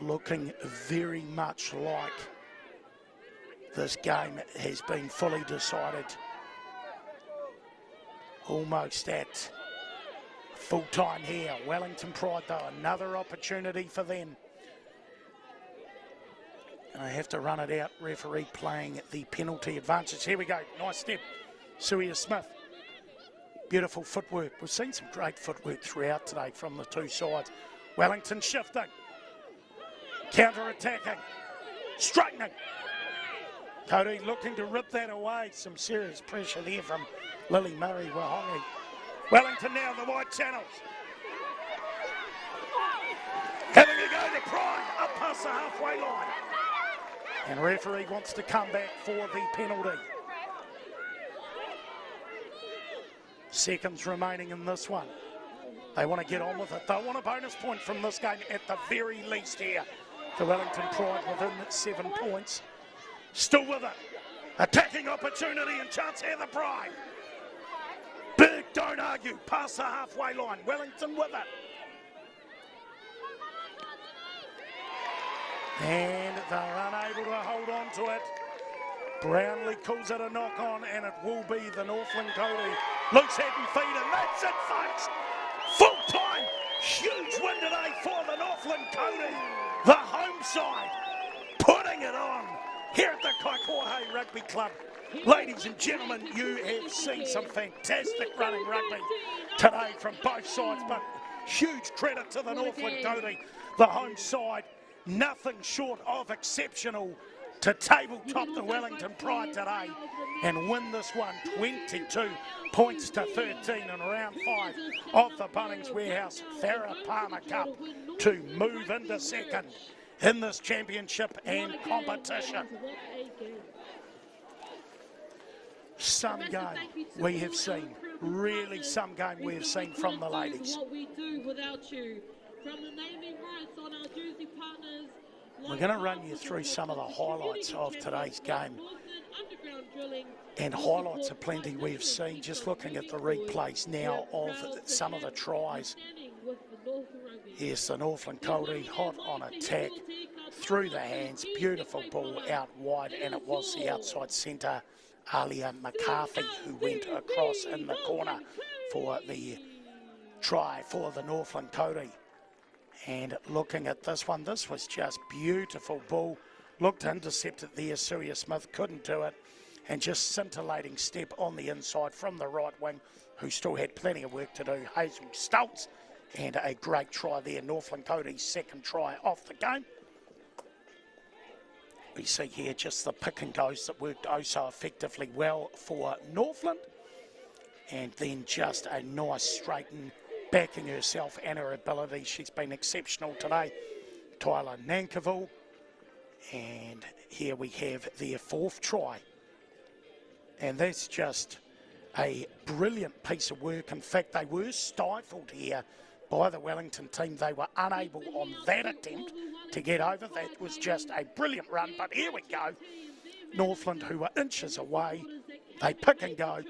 looking very much like this game has been fully decided. Almost at full time here. Wellington Pride though, another opportunity for them. And I have to run it out. Referee playing the penalty advantage. Here we go. Nice step. Suia Smith. Beautiful footwork. We've seen some great footwork throughout today from the two sides. Wellington shifting. Counter-attacking. Straightening. Kauri looking to rip that away. Some serious pressure there from Lily Murray-Wahongi. Wellington now the wide channels. Having a go to Pride. Up past the halfway line. And referee wants to come back for the penalty. Seconds remaining in this one. They want to get on with it. They want a bonus point from this game at the very least here. The Wellington Pride within 7 points. Still with it. Attacking opportunity and chance here, the Pride. Big, don't argue. Past the halfway line. Wellington with it. And they're unable to hold on to it. Brownlee calls it a knock-on, and it will be the Northland Kauri. Loose head and feet, and that's it, folks. Full time. Huge win today for the Northland Kauri. The home side putting it on here at the Kaikohe Rugby Club. Ladies and gentlemen, you have seen some fantastic running rugby today from both sides, but huge credit to the Northland Kauri, the home side. Nothing short of exceptional to tabletop the Wellington Pride today and win this one 22 points to 13 in round 5 of the Bunnings Warehouse Farah Palmer Cup to move into second in this championship and competition. Some game we have seen, really some game we have seen from the ladies. We're going to run you through some of the highlights of today's game. And highlights are plenty we've seen, just looking at the replays now of some of the tries. Yes, the Northland Kauri hot on attack, through the hands, beautiful ball out wide, and it was the outside centre, Alia McCarthy, who went across in the corner for the try for the Northland Kauri. And looking at this one, this was just beautiful ball. Looked intercepted there, Suia Smith couldn't do it. And just scintillating step on the inside from the right wing, who still had plenty of work to do. Hazel Stoltz And a great try there, Northland Kauri's second try off the game. We see here just the pick and goes that worked oh so effectively well for Northland. And then just a nice straighten, backing herself and her ability. She's been exceptional today, Tyler Nankivell. And here we have their fourth try. And that's just a brilliant piece of work. In fact, they were stifled here by the Wellington team. They were unable on that attempt to get over. That was just a brilliant run, but here we go. Northland, who were inches away, they pick and go,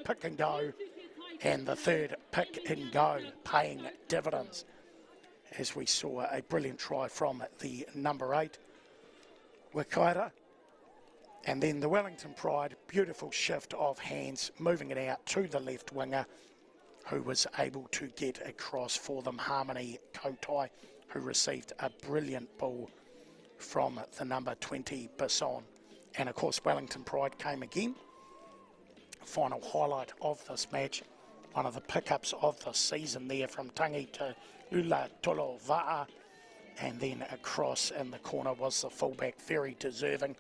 and the third pick and go, paying dividends. As we saw a brilliant try from the number 8, Wikaira. And then the Wellington Pride, beautiful shift of hands, moving it out to the left winger, who was able to get across for them, Harmony Kotai, who received a brilliant ball from the number 20, Basson. And of course, Wellington Pride came again. Final highlight of this match, one of the pickups of the season there from Tangi to Ula Tolo Va'a. And then across in the corner was the fullback, very deserving,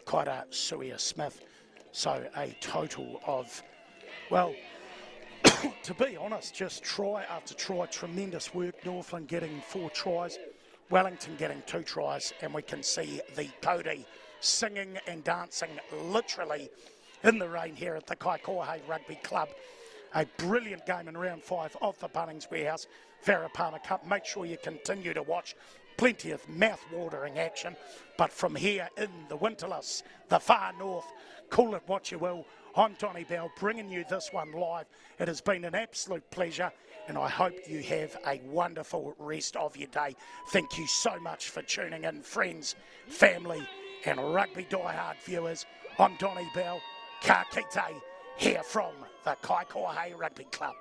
Kaira Suia Smith. So a total of, well, to be honest, just try after try, tremendous work. Northland getting 4 tries, Wellington getting 2 tries, and we can see the Kauri singing and dancing literally in the rain here at the Kaikohe Rugby Club. A brilliant game in round 5 of the Bunnings Warehouse Farah Palmer Cup. Make sure you continue to watch. Plenty of mouth-watering action, but from here in the winterless, the far north, call it what you will, I'm Donnie Bell bringing you this one live. It has been an absolute pleasure, and I hope you have a wonderful rest of your day. Thank you so much for tuning in, friends, family, and rugby diehard viewers. I'm Donnie Bell, ka kite, here from the Kaikohe Rugby Club.